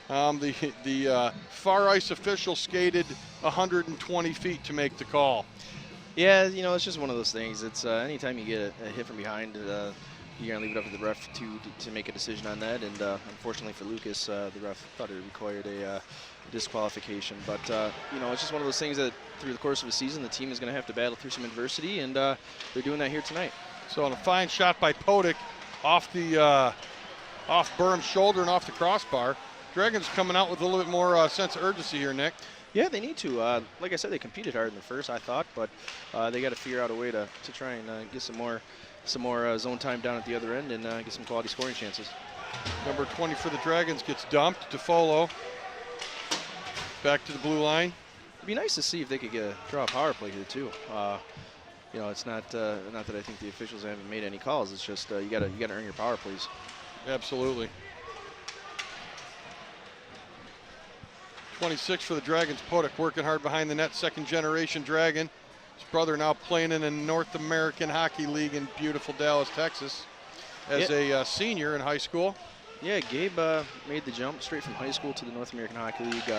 The far ice official skated 120 feet to make the call.
Yeah, you know, it's just one of those things. It's anytime you get a hit from behind, you're going to leave it up to the ref to make a decision on that. And unfortunately for Lucas, the ref thought it required a disqualification. But, you know, it's just one of those things that through the course of a season, the team is going to have to battle through some adversity, and they're doing that here tonight.
So on a fine shot by Podick off the off Burham's shoulder and off the crossbar. Dragons coming out with a little bit more sense of urgency here, Nick.
Yeah, they need to. Like I said, they competed hard in the first, I thought, but they got to figure out a way to try and get some more zone time down at the other end and get some quality scoring chances.
Number 20 for the Dragons gets dumped. DeFolo back to the blue line.
It'd be nice to see if they could draw a power play here too. You know, it's not that I think the officials haven't made any calls. It's just you got to earn your power plays.
Absolutely. 26 for the Dragons. Podick working hard behind the net. Second generation Dragon. His brother now playing in a North American Hockey League in beautiful Dallas, Texas, as a senior in high school.
Yeah, Gabe made the jump straight from high school to the North American Hockey League.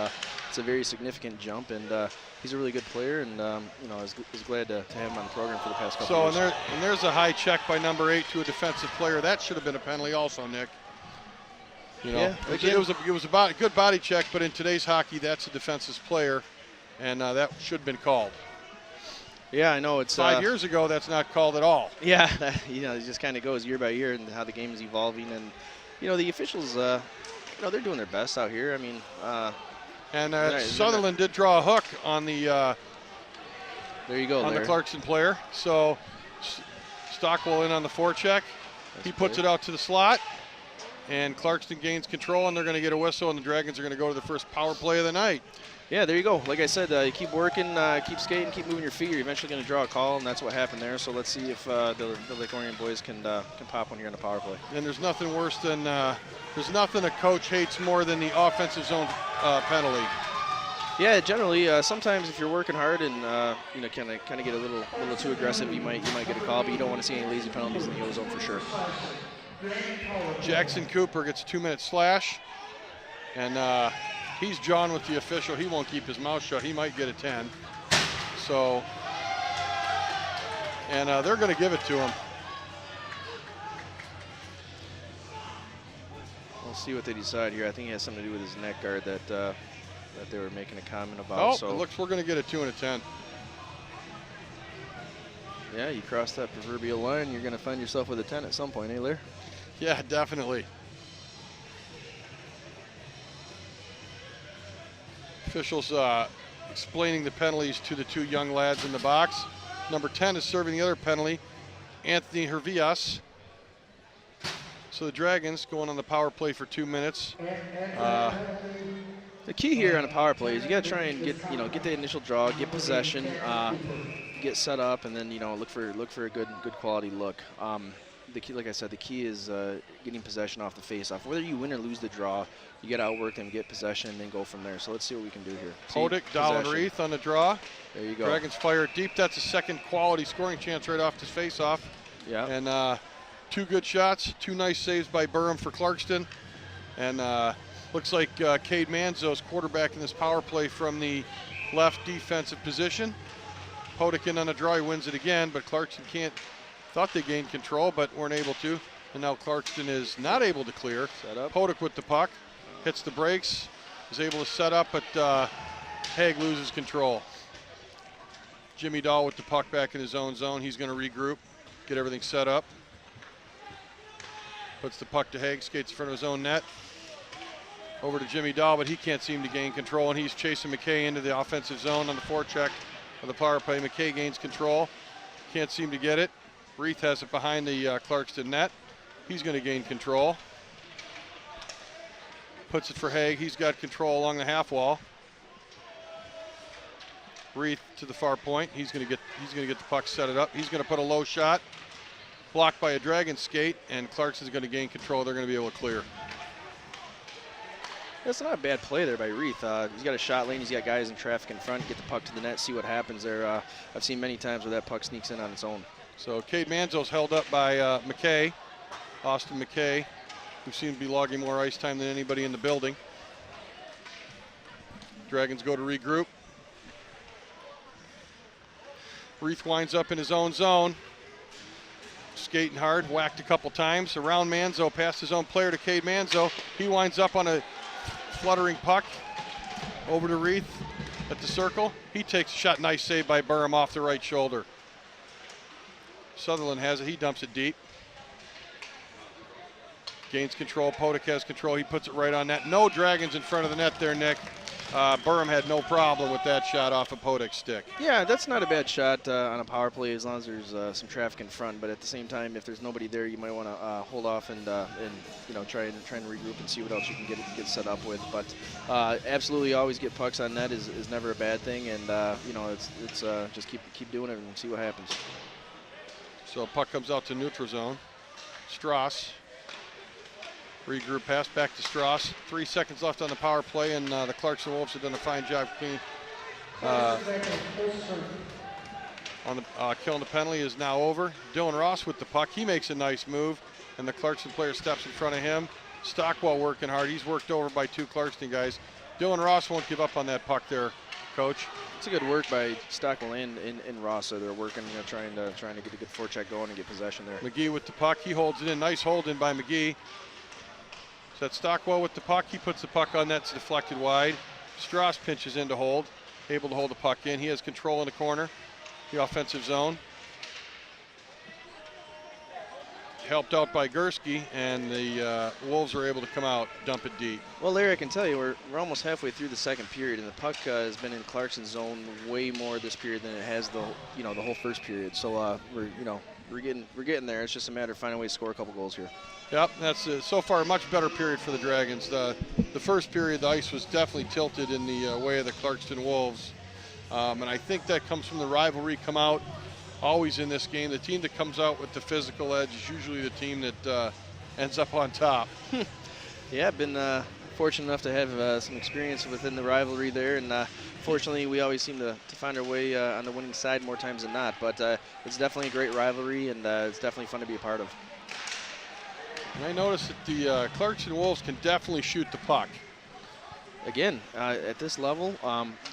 It's a very significant jump, and he's a really good player, and you know, I was glad to have him on the program for the past couple years.
So, and there's a high check by number 8 to a defensive player. That should have been a penalty also, Nick. You know,
yeah,
it was about a good body check, but in today's hockey, that's a defensive player, and that should have been called.
Yeah, I know. It's
5 years ago, that's not called at all.
Yeah, you know, it just kind of goes year by year and how the game is evolving, and you know, the officials, you know, they're doing their best out here. I mean,
Sutherland did draw a hook on the.
There you go.
On the Clarkston player, so Stockwell in on the forecheck. He puts it out to the slot, and Clarkston gains control, and they're going to get a whistle, and the Dragons are going to go to the first power play of the night.
Yeah, there you go. Like I said, you keep working, keep skating, keep moving your feet. You're eventually going to draw a call, and that's what happened there. So let's see if the Lake Orion boys can pop one here on the power play.
And there's nothing worse than there's nothing a coach hates more than the offensive zone penalty.
Yeah, generally, sometimes if you're working hard and you know, kind of get a little too aggressive, you might get a call, but you don't want to see any lazy penalties in the O zone for sure.
Jackson Cooper gets a 2-minute slash, and he's John with the official. He won't keep his mouth shut. He might get a 10. So, and they're going to give it to him.
We'll see what they decide here. I think it has something to do with his neck guard that they were making a comment about.
Oh,
so
it looks we're going to get a 2 and a 10.
Yeah, you cross that proverbial line, you're going to find yourself with a 10 at some point, eh, Lair?
Yeah, definitely. Officials explaining the penalties to the 2 young lads in the box. Number 10 is serving the other penalty, Anthony Hervias. So the Dragons going on the power play for 2 minutes.
The key here on a power play is you got to try and get the initial draw, get possession, get set up, and then look for a good quality look. The key, like I said, the key is getting possession off the face-off. Whether you win or lose the draw, you got to outwork them, get possession, and then go from there. So let's see what we can do here.
Podick, Dallin Reith on the draw.
There you go.
Dragons fire it deep. That's a second quality scoring chance right off this face-off.
Yeah.
And 2 good shots, 2 nice saves by Burham for Clarkston. And looks like Cade Manzo's quarterback in this power play from the left defensive position. Podick in on the draw, he wins it again, but Clarkston can't. Thought they gained control, but weren't able to. And now Clarkston is not able to clear.
Set up.
Podick with the puck, hits the brakes, is able to set up, but Haig loses control. Jimmy Dahl with the puck back in his own zone. He's going to regroup, get everything set up. Puts the puck to Haig, skates in front of his own net. Over to Jimmy Dahl, but he can't seem to gain control, and he's chasing McKay into the offensive zone on the forecheck of the power play. McKay gains control, can't seem to get it. Reith has it behind the Clarkston net. He's going to gain control. Puts it for Haig. He's got control along the half wall. Reith to the far point. He's going to get the puck set it up. He's going to put a low shot, blocked by a Dragon skate, and Clarkston's going to gain control. They're going to be able to clear.
That's not a bad play there by Reith. He's got a shot lane. He's got guys in traffic in front. Get the puck to the net. See what happens there. I've seen many times where that puck sneaks in on its own.
So Cade Manzo's held up by McKay, Austin McKay, who seems to be logging more ice time than anybody in the building. Dragons go to regroup. Reith winds up in his own zone. Skating hard, whacked a couple times. Around Manzo, past his own player to Cade Manzo. He winds up on a fluttering puck over to Reith at the circle. He takes a shot, nice save by Burham off the right shoulder. Sutherland has it, he dumps it deep. Gains control, Podick has control, he puts it right on net. No Dragons in front of the net there, Nick. Burham had no problem with that shot off of Podick's stick.
Yeah, that's not a bad shot on a power play as long as there's some traffic in front. But at the same time, if there's nobody there, you might want to hold off and try and regroup and see what else you can get set up with. But absolutely, always get pucks on net is never a bad thing, and it's just keep doing it and see what happens.
So puck comes out to neutral zone. Strauss. Regroup pass back to Strauss. 3 seconds left on the power play, and the Clarkston Wolves have done a fine job clean. Killing the penalty is now over. Dylan Ross with the puck. He makes a nice move, and the Clarkston player steps in front of him. Stockwell working hard. He's worked over by 2 Clarkston guys. Dylan Ross won't give up on that puck there, Coach.
It's a good work by Stockwell and Ross. They're working, trying to get a good forecheck going and get possession there.
McGee with the puck. He holds it in. Nice hold in by McGee. So that's Stockwell with the puck. He puts the puck on net. It's deflected wide. Strauss pinches in to hold. Able to hold the puck in. He has control in the corner, the offensive zone. Helped out by Gursky, and the Wolves are able to come out, dump it deep.
Well, Larry, I can tell you we're almost halfway through the second period, and the puck has been in Clarkson's zone way more this period than it has the whole first period. So we're getting there. It's just a matter of finding a way to score a couple goals here.
Yep, that's so far a much better period for the Dragons. The first period, the ice was definitely tilted in the way of the Clarkston Wolves, and I think that comes from the rivalry come out. Always in this game, the team that comes out with the physical edge is usually the team that ends up on top.
Yeah, I've been fortunate enough to have some experience within the rivalry there, and fortunately we always seem to find our way on the winning side more times than not. But it's definitely a great rivalry, and it's definitely fun to be a part of.
And I noticed that the Clarkston Wolves can definitely shoot the puck.
Again, at this level,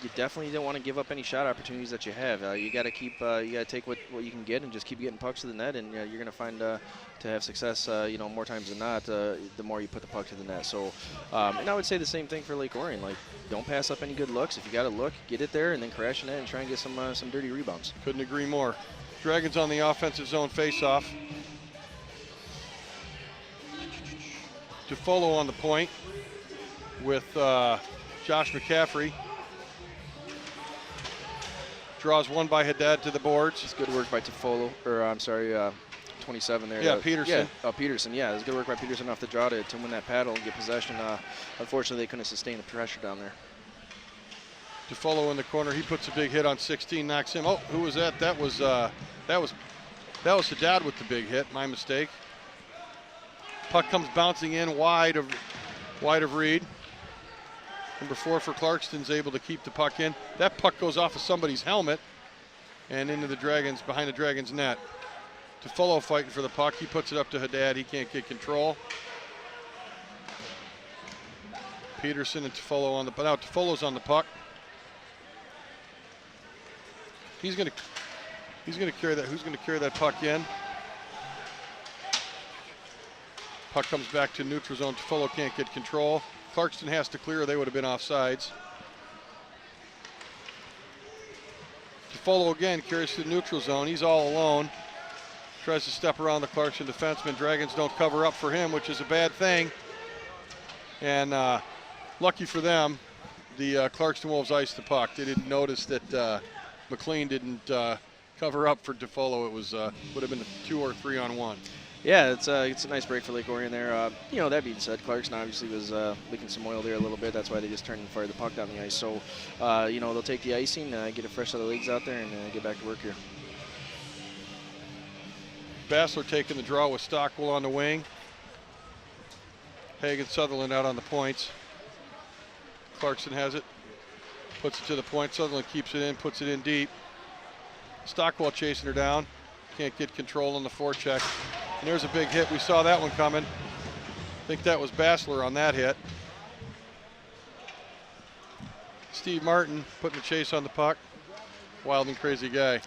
you definitely don't want to give up any shot opportunities that you have. You got to keep, you got to take what you can get and just keep getting pucks to the net, and you're going to find to have success, more times than not, the more you put the puck to the net. So, and I would say the same thing for Lake Orion. Like, don't pass up any good looks. If you got a look, get it there, and then crash in it and try and get some dirty rebounds.
Couldn't agree more. Dragons on the offensive zone face-off. Tufolo on the point with Josh McCaffrey. Draws one by Haddad to the boards.
It's good work by Tufolo, or I'm sorry, 27 there.
Yeah, Peterson.
Yeah, Peterson, yeah. It was good work by Peterson off the draw to win that paddle and get possession. Unfortunately, they couldn't sustain the pressure down there.
Tufolo in the corner. He puts a big hit on 16, knocks him. Oh, who was that? That was Haddad with the big hit. My mistake. Puck comes bouncing in wide of Reed. Number 4 for Clarkston's able to keep the puck in. That puck goes off of somebody's helmet and into the Dragons, behind the Dragons net. Tufolo fighting for the puck. He puts it up to Haddad. He can't get control. Peterson and Tufolo on the, now Tufolo's on the puck. He's gonna carry that. Who's gonna carry that puck in? Puck comes back to neutral zone. Tufolo can't get control. Clarkston has to clear. They would have been offsides. Tufolo again carries to the neutral zone. He's all alone. Tries to step around the Clarkston defenseman. Dragons don't cover up for him, which is a bad thing. And lucky for them, the Clarkston Wolves iced the puck. They didn't notice that McLean didn't cover up for Tufolo. It was would have been a 2 or 3 on 1.
Yeah, it's a nice break for Lake Orion there. That being said, Clarkston obviously was leaking some oil there a little bit. That's why they just turned and fired the puck down the ice. So, they'll take the icing, get a fresh set of legs out there, and get back to work here.
Bassler taking the draw with Stockwell on the wing. Hagen Sutherland out on the points. Clarkston has it, puts it to the point. Sutherland keeps it in, puts it in deep. Stockwell chasing her down. Can't get control on the forecheck. And there's a big hit. We saw that one coming. I think that was Bassler on that hit. Steve Martin putting the chase on the puck. Wild and crazy guy.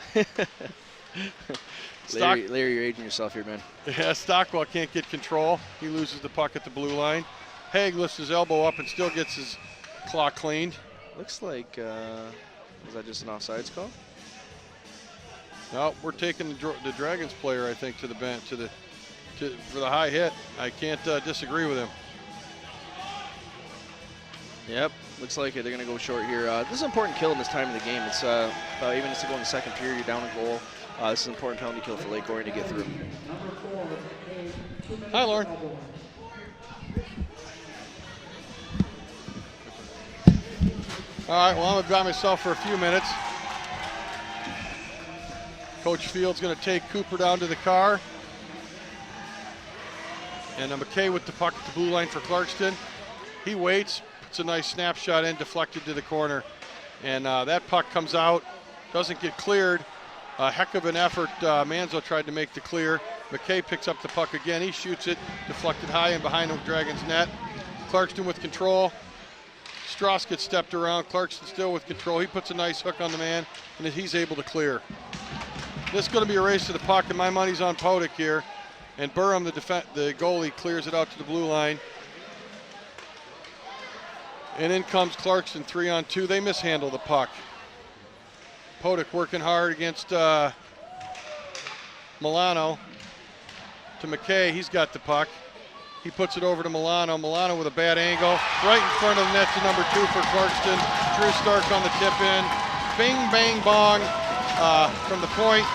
Larry, you're aging yourself here, man.
Yeah, Stockwell can't get control. He loses the puck at the blue line. Haig lifts his elbow up and still gets his claw cleaned.
Looks like, was that just an offsides call?
No, we're taking the Dragons player, I think, to the bench for the high hit. I can't disagree with him.
Yep, looks like they're going to go short here. This is an important kill in this time of the game. It's even as to go in the second period, you're down a goal. This is an important penalty kill for Lake Orion to get through.
Hi, Lauren. All right, well, I'm going to by myself for a few minutes. Coach Field's going to take Cooper down to the car. And McKay with the puck at the blue line for Clarkston. He waits, puts a nice snapshot in, deflected to the corner. And that puck comes out, doesn't get cleared A heck of an effort. Manzo tried to make the clear. McKay picks up the puck again. He shoots it, deflected high and behind the Dragons net. Clarkston with control. Strauss gets stepped around. Clarkston still with control. He puts a nice hook on the man, and he's able to clear. This is going to be a race to the puck, and my money's on Podick here. And Burham, the goalie, clears it out to the blue line. And in comes Clarkston, 3-on-2. They mishandle the puck. Podick working hard against Milano. To McKay, he's got the puck. He puts it over to Milano. Milano with a bad angle. Right in front of the net to number 2 for Clarkston. Drew Stark on the tip in. Bing, bang, bong. From the point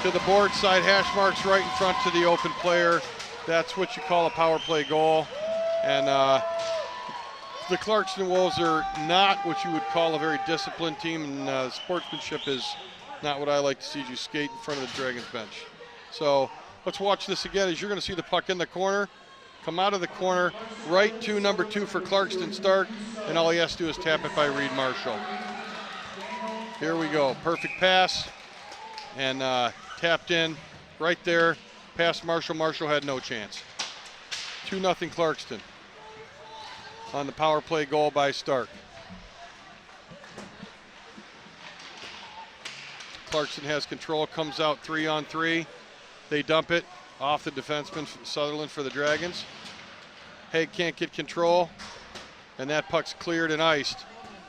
to the board side. Hash marks right in front to the open player. That's what you call a power play goal. And the Clarkston Wolves are not what you would call a very disciplined team, and sportsmanship is not what I like to see. You skate in front of the Dragons bench. So let's watch this again as you're going to see the puck in the corner, come out of the corner, right to number 2 for Clarkston Stark, and all he has to do is tap it by Reed Marshall. Here we go, perfect pass, and tapped in right there, past Marshall. Marshall had no chance. 2-0 Clarkston on the power play goal by Stark. Clarkston has control, comes out 3-on-3. They dump it off the defenseman Sutherland for the Dragons. Haig can't get control, and that puck's cleared and iced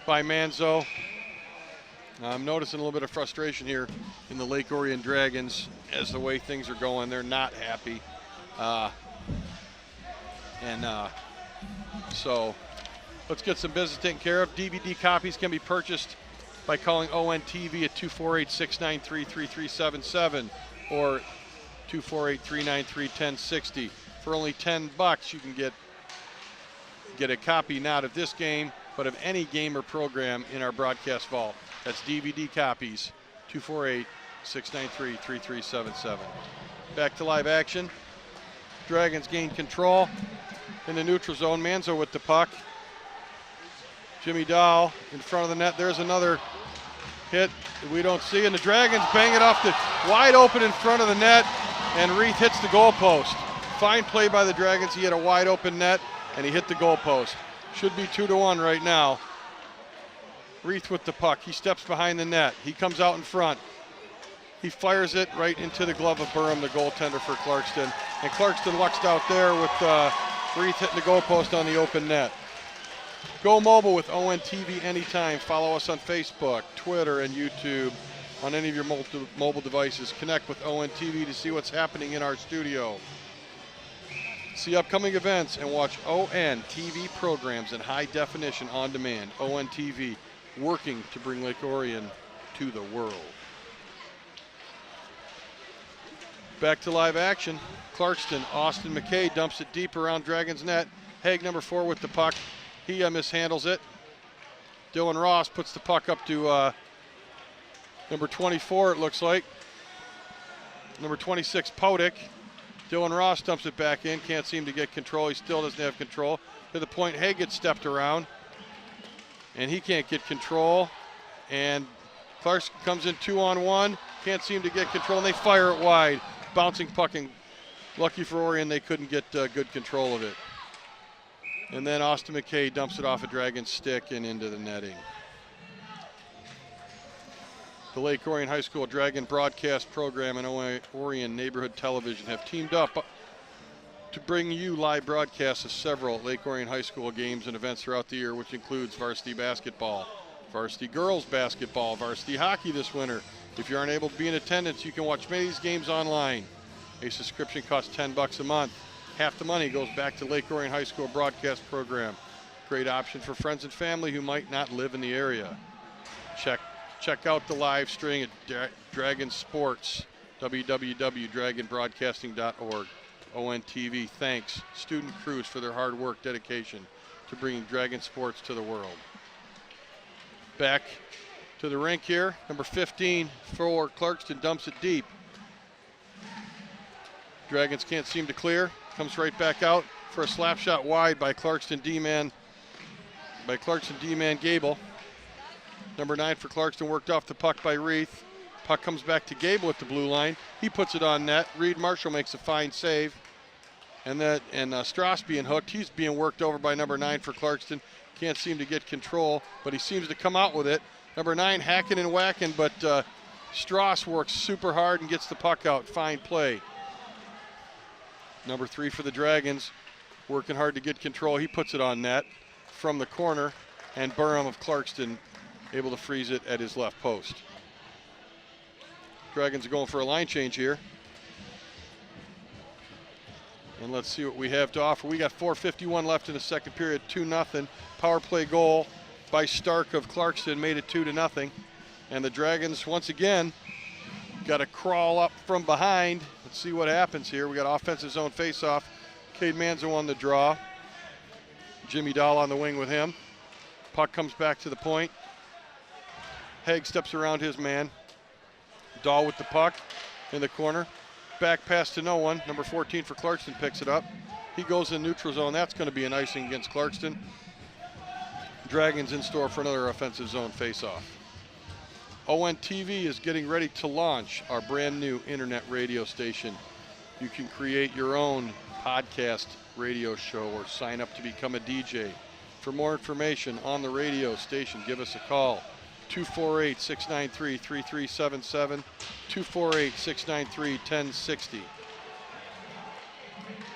by Manzo. I'm noticing a little bit of frustration here in the Lake Orion Dragons as the way things are going. They're not happy. So let's get some business taken care of. DVD copies can be purchased by calling ONTV at 248-693-3377 or 248-393-1060. For only $10, you can get a copy not of this game, but of any game or program in our broadcast vault. That's DVD copies, 248-693-3377. Back to live action. Dragons gain control in the neutral zone. Manzo with the puck. Jimmy Dahl in front of the net. There's another hit that we don't see, and the Dragons bang it off the wide open in front of the net, and Reith hits the goalpost. Fine play by the Dragons. He had a wide open net, and he hit the goalpost. Should be 2-1 right now. Reith with the puck. He steps behind the net. He comes out in front. He fires it right into the glove of Burham, the goaltender for Clarkston. And Clarkston luxed out there with Reith hitting the goalpost on the open net. Go mobile with ONTV anytime. Follow us on Facebook, Twitter, and YouTube on any of your mobile devices. Connect with ONTV to see what's happening in our studio. See upcoming events and watch ONTV programs in high definition on demand. ONTV, working to bring Lake Orion to the world. Back to live action. Clarkston, Austin McKay dumps it deep around Dragons net. Haig, number 4, with the puck. He mishandles it. Dylan Ross puts the puck up to number 24, it looks like. Number 26, Podick. Dylan Ross dumps it back in. Can't seem to get control. He still doesn't have control. To the point, Haig gets stepped around, and he can't get control. And Clarkston comes in 2-on-1. Can't seem to get control, and they fire it wide. Bouncing puck, and lucky for Orion, they couldn't get good control of it. And then Austin McKay dumps it off a Dragon's stick and into the netting. The Lake Orion High School Dragon broadcast program and Orion Neighborhood Television have teamed up to bring you live broadcasts of several Lake Orion High School games and events throughout the year, which includes varsity basketball, varsity girls basketball, varsity hockey this winter. If you aren't able to be in attendance, you can watch many of these games online. A subscription costs $10 a month. Half the money goes back to Lake Orion High School broadcast program. Great option for friends and family who might not live in the area. Check out the live stream at Dragon Sports, www.dragonbroadcasting.org. ONTV thanks student crews for their hard work, dedication to bringing Dragon Sports to the world. Back to the rink here. Number 15 for Clarkston dumps it deep. Dragons can't seem to clear. Comes right back out for a slap shot wide by Clarkston D-man Gable. Number 9 for Clarkston worked off the puck by Reith. Puck comes back to Gable at the blue line. He puts it on net. Reed Marshall makes a fine save. And Strauss being hooked. He's being worked over by number 9 for Clarkston. Can't seem to get control, but he seems to come out with it. Number 9 hacking and whacking, but Strauss works super hard and gets the puck out. Fine play. Number 3 for the Dragons, working hard to get control. He puts it on net from the corner, and Burham of Clarkston able to freeze it at his left post. Dragons are going for a line change here. And let's see what we have to offer. We got 4:51 left in the second period, 2-0. Power play goal by Stark of Clarkston made it 2-0. And the Dragons, once again, got to crawl up from behind. Let's see what happens here. We got offensive zone faceoff. Cade Manzo on the draw. Jimmy Dahl on the wing with him. Puck comes back to the point. Haig steps around his man. Dahl with the puck in the corner. Back pass to no one. Number 14 for Clarkston picks it up. He goes in neutral zone. That's going to be an icing against Clarkston. Dragons in store for another offensive zone faceoff. ONTV is getting ready to launch our brand new internet radio station. You can create your own podcast radio show or sign up to become a DJ. For more information on the radio station, give us a call. 248-693-3377, 248-693-1060.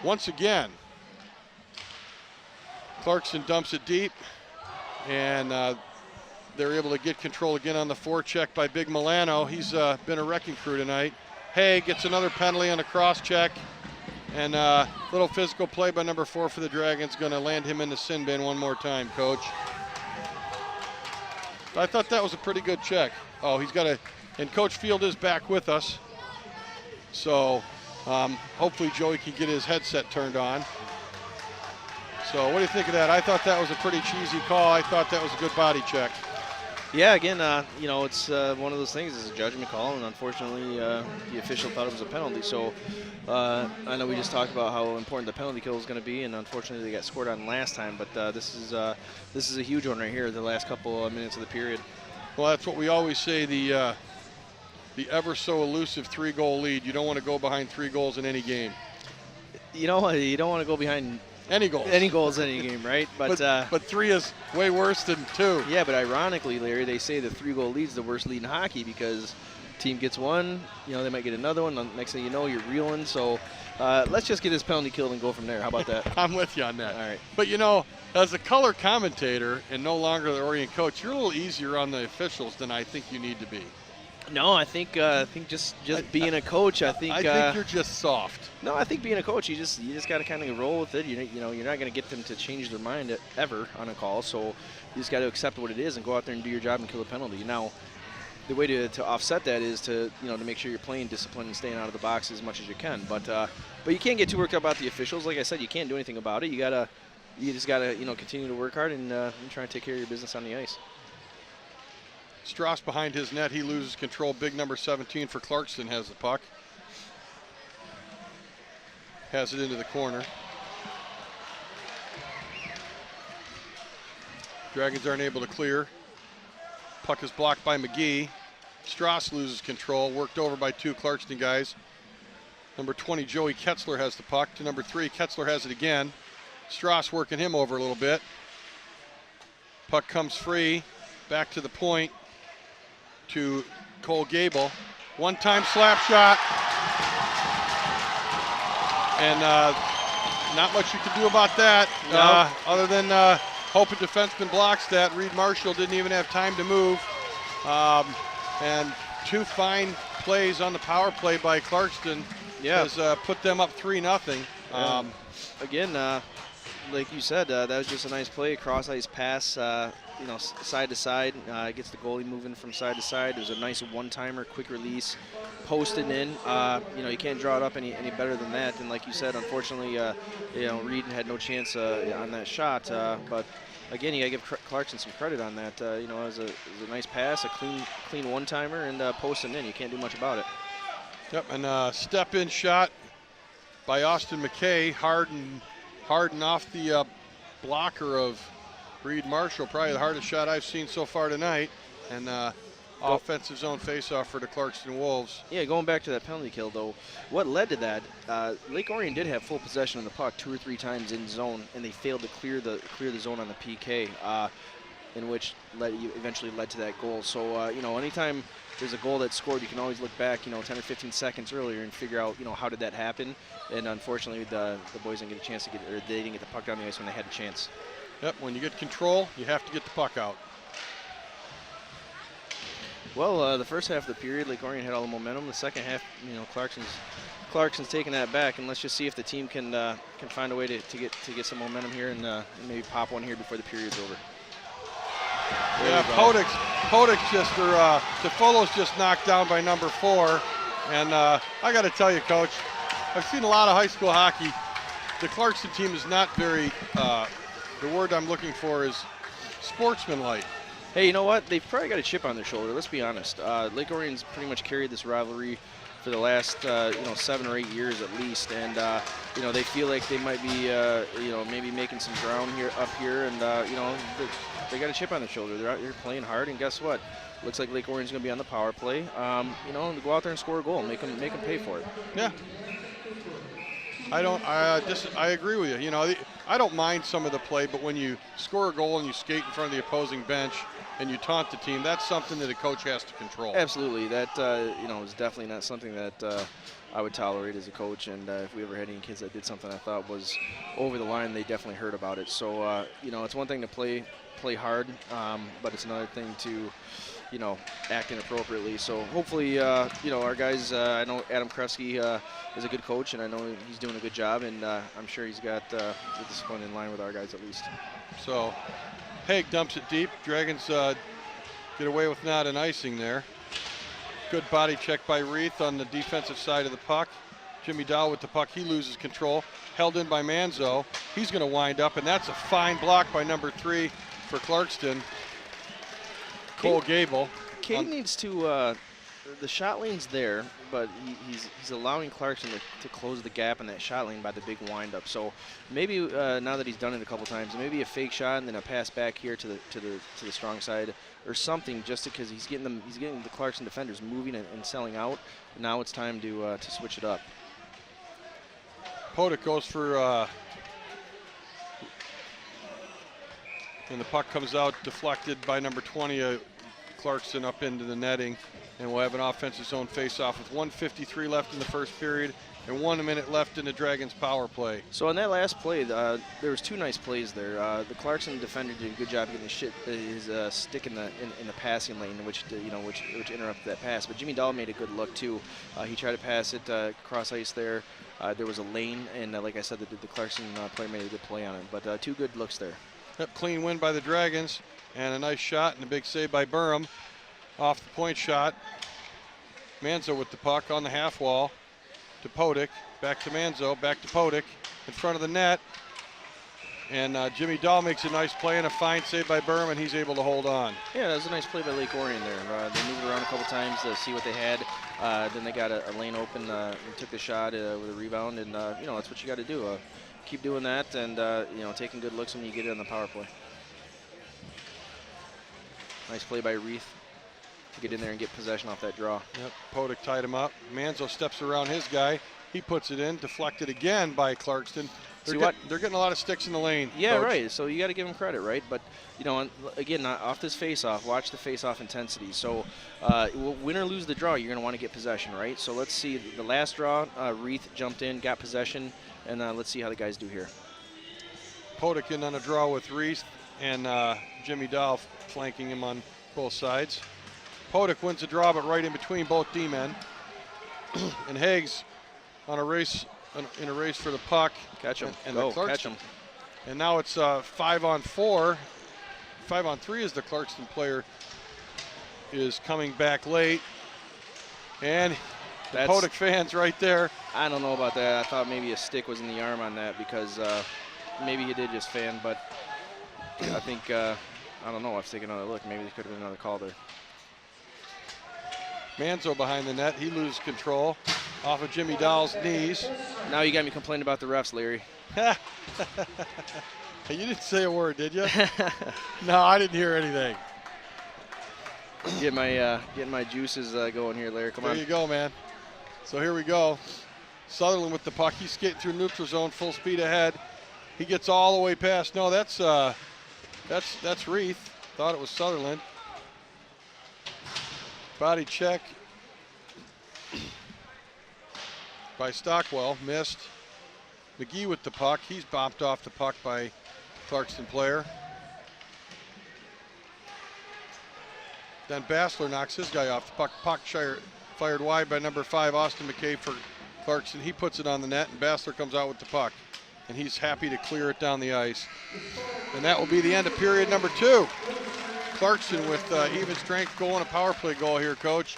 Once again, Clarkston dumps it deep, and they're able to get control again on the forecheck by Big Milano. He's been a wrecking crew tonight. Hay gets another penalty on a cross check, and little physical play by number 4 for the Dragons, going to land him in the sin bin one more time, Coach. I thought that was a pretty good check. Oh, he's got a, and Coach Field is back with us. So hopefully Joey can get his headset turned on. So what do you think of that? I thought that was a pretty cheesy call. I thought that was a good body check.
Yeah, again, you know, it's one of those things. It's a judgment call, and unfortunately, the official thought it was a penalty. So I know we just talked about how important the penalty kill is going to be, and unfortunately, they got scored on last time. But this is a huge one right here. The last couple of minutes of the period.
Well, that's what we always say. The ever so elusive 3-goal lead. You don't want to go behind 3 goals in any game.
You know, you don't want to go behind.
Any goals.
Any goals in any game, right?
But 3 is way worse than 2.
Yeah, but ironically, Larry, they say the 3-goal lead is the worst lead in hockey because team gets one, you know, they might get another one. Next thing you know, you're reeling. So let's just get this penalty killed and go from there. How about that?
I'm with you on that.
All right.
But, you know, as a color commentator and no longer the Orion coach, you're a little easier on the officials than I think you need to be.
No, I think just being a coach, I think
you're just soft.
No, I think being a coach, you just got to kind of roll with it. You know, you're not going to get them to change their mind ever on a call, so you just got to accept what it is and go out there and do your job and kill the penalty. Now, the way to offset that is to make sure you're playing discipline and staying out of the box as much as you can. But you can't get too worked up about the officials. Like I said, you can't do anything about it. You just gotta continue to work hard and try and take care of your business on the ice.
Strauss behind his net. He loses control. Big number 17 for Clarkston has the puck. Has it into the corner. Dragons aren't able to clear. Puck is blocked by McGee. Strauss loses control. Worked over by 2 Clarkston guys. Number 20, Joey Ketzler has the puck. To number 3, Ketzler has it again. Strauss working him over a little bit. Puck comes free. Back to the point. To Cole Gable. One-time slap shot. And not much you can do about that.
No.
Other than hope a defenseman blocks that. Reed Marshall didn't even have time to move. And 2 fine plays on the power play by Clarkston has put them up 3-0.
Again, like you said, that was just a nice play, cross-ice pass, side to side. Gets the goalie moving from side to side. It was a nice one-timer, quick release, posted in. You can't draw it up any better than that. And like you said, unfortunately, Reed had no chance on that shot. But again, you got to give Clarkson some credit on that. It was a nice pass, a clean one-timer, and posting in. You can't do much about it.
Yep, and step-in shot by Austin McKay, hard and off the blocker of Reed Marshall. Probably the hardest shot I've seen so far tonight. And offensive zone faceoff for the Clarkston Wolves.
Yeah, going back to that penalty kill, though, what led to that, Lake Orion did have full possession of the puck 2 or 3 times in zone, and they failed to clear the zone on the PK, in which eventually led to that goal. So, you know, anytime there's a goal that's scored, you can always look back, you know, 10 or 15 seconds earlier and figure out, you know, how did that happen? And unfortunately, the boys didn't get a chance to they didn't get the puck down the ice when they had a chance.
Yep, when you get control, you have to get the puck out.
Well, the first half of the period, Lake Orion had all the momentum. The second half, you know, Clarkston's taking that back, and let's just see if the team can find a way to get some momentum here and maybe pop one here before the period's over.
Yeah, Podik's just, Tefolo's just knocked down by number 4. And I got to tell you, Coach, I've seen a lot of high school hockey. The Clarkston team is not very, the word I'm looking for is sportsmanlike.
Hey, you know what? They've probably got a chip on their shoulder, let's be honest. Lake Orion's pretty much carried this rivalry for the last, 7 or 8 years at least. And, you know, they feel like they might be, maybe making some ground up here. And, they got a chip on their shoulder. They're out here playing hard, and guess what? Looks like Lake Orion's going to be on the power play. Go out there and score a goal, make them pay for it.
Yeah. I agree with you. You know, I don't mind some of the play, but when you score a goal and you skate in front of the opposing bench and you taunt the team, that's something that a coach has to control.
Absolutely. That, is definitely not something that I would tolerate as a coach. And if we ever had any kids that did something I thought was over the line, they definitely heard about it. So, it's one thing to play hard, but it's another thing to, act inappropriately. So hopefully, our guys, I know Adam Kresge is a good coach, and I know he's doing a good job, and I'm sure he's got the discipline in line with our guys at least.
So Haig dumps it deep. Dragons get away with not an icing there. Good body check by Reith on the defensive side of the puck. Jimmy Dow with the puck, he loses control. Held in by Manzo. He's going to wind up, and that's a fine block by number 3 for Clarkston. Cole Gable.
Cade needs to, the shot lane's there, but he's allowing Clarkston to close the gap in that shot lane by the big windup. So maybe now that he's done it a couple times, maybe a fake shot and then a pass back here to the strong side or something, just because he's getting the Clarkston defenders moving and selling out. Now it's time to switch it up.
Podik goes for, and the puck comes out deflected by number 20, Clarkston up into the netting, and we'll have an offensive zone face-off with 1:53 left in the first period and 1 minute left in the Dragons' power play.
So on that last play, there was 2 nice plays there. The Clarkston defender did a good job getting his stick in the passing lane, which interrupted that pass. But Jimmy Dahl made a good look too. He tried to pass it cross ice there. There was a lane, and like I said, the Clarkston player made a good play on it. But 2 good looks there.
Yep, clean win by the Dragons, and a nice shot and a big save by Burham. Off the point shot. Manzo with the puck on the half wall to Podik. Back to Manzo, back to Podik in front of the net. And Jimmy Dahl makes a nice play and a fine save by Burham, and he's able to hold on.
Yeah, that was a nice play by Lake Orion there. They moved around a couple times to see what they had. Then they got a lane open and took the shot with a rebound, and that's what you got to do. Keep doing that, and taking good looks when you get it on the power play. Nice play by Reith to get in there and get possession off that draw.
Yep, Podik tied him up. Manzo steps around his guy. He puts it in, deflected again by Clarkston. They're getting a lot of sticks in the lane.
Yeah,
Coach.
Right. So you got to give them credit, right? But again, off this face-off, watch the face-off intensity. So win or lose the draw, you're going to want to get possession, right? So let's see the last draw. Reith jumped in, got possession, and let's see how the guys do here.
Podik in on a draw with Reith and Jimmy Dahl flanking him on both sides. Podik wins the draw, but right in between both D-men. And Haig's on a race. In a race for the puck.
Catch him.
And
Go, catch him.
And now it's 5-on-4. 5-on-3 as the Clarkston player is coming back late. And the Podik fans right there.
I don't know about that. I thought maybe a stick was in the arm on that because maybe he did just fan, but I think, I don't know. I've taken another look. Maybe there could have been another call there.
Manzo behind the net. He loses control off of Jimmy Dahl's knees.
Now you got me complaining about the refs, Larry.
You didn't say a word, did you? No, I didn't hear anything.
getting my juices going here, Larry. Come on.
There you go, man. So here we go. Sutherland with the puck. He's skating through neutral zone, full speed ahead. He gets all the way past. No, that's Reith. Thought it was Sutherland. Body check by Stockwell, missed. McGee with the puck. He's bopped off the puck by Clarkston player. Then Bassler knocks his guy off the puck. Puck fired wide by number 5, Austin McKay for Clarkston. He puts it on the net, and Bassler comes out with the puck. And he's happy to clear it down the ice. And that will be the end of period number 2. Clarkston with even strength goal and a power play goal here, Coach.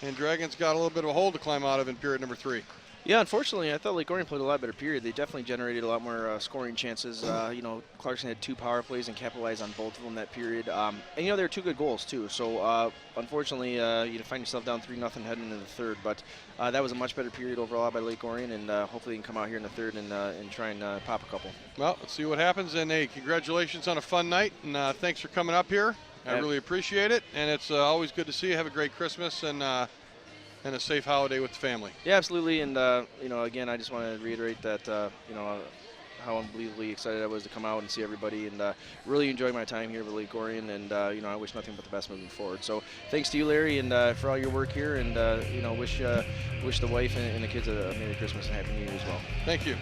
And Dragons got a little bit of a hole to climb out of in period number 3.
Yeah, unfortunately, I thought Lake Orion played a lot better period. They definitely generated a lot more scoring chances. Clarkston had 2 power plays and capitalized on both of them that period. And, there were 2 good goals, too. So, unfortunately, you find yourself down 3-0 heading into the third. But that was a much better period overall by Lake Orion, and hopefully they can come out here in the third and try and pop a couple.
Well, let's see what happens. And, hey, congratulations on a fun night, and thanks for coming up here. I really appreciate it, and it's always good to see you. Have a great Christmas and a safe holiday with the family.
Yeah, absolutely. And, again, I just want to reiterate that, how unbelievably excited I was to come out and see everybody, and really enjoy my time here with Lake Orion, and, I wish nothing but the best moving forward. So thanks to you, Larry, and for all your work here, and, wish the wife and the kids a Merry Christmas and Happy New Year as well.
Thank you.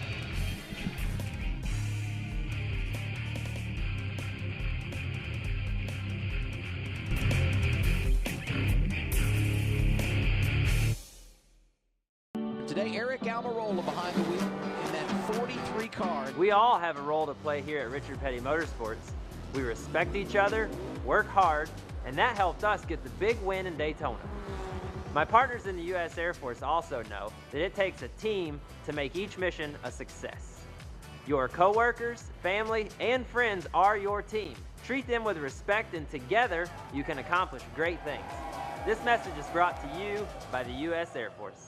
Today, Eric Almirola behind the wheel in that 43 car.
We all have a role to play here at Richard Petty Motorsports. We respect each other, work hard, and that helped us get the big win in Daytona. My partners in the U.S. Air Force also know that it takes a team to make each mission a success. Your coworkers, family, and friends are your team. Treat them with respect, and together you can accomplish great things. This message is brought to you by the U.S. Air Force.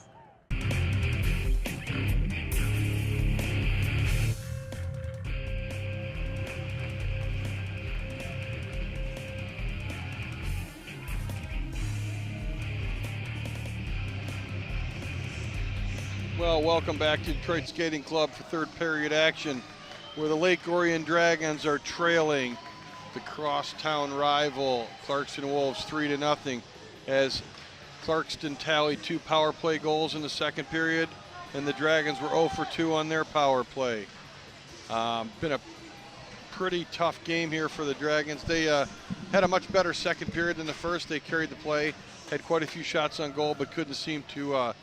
Well, welcome back to Detroit Skating Club for third period action, where the Lake Orion Dragons are trailing the crosstown rival Clarkston Wolves 3-0, as Clarkston tallied 2 power play goals in the second period, and the Dragons were 0 for 2 on their power play. Been a pretty tough game here for the Dragons. They had a much better second period than the first. They carried the play, had quite a few shots on goal, but couldn't seem to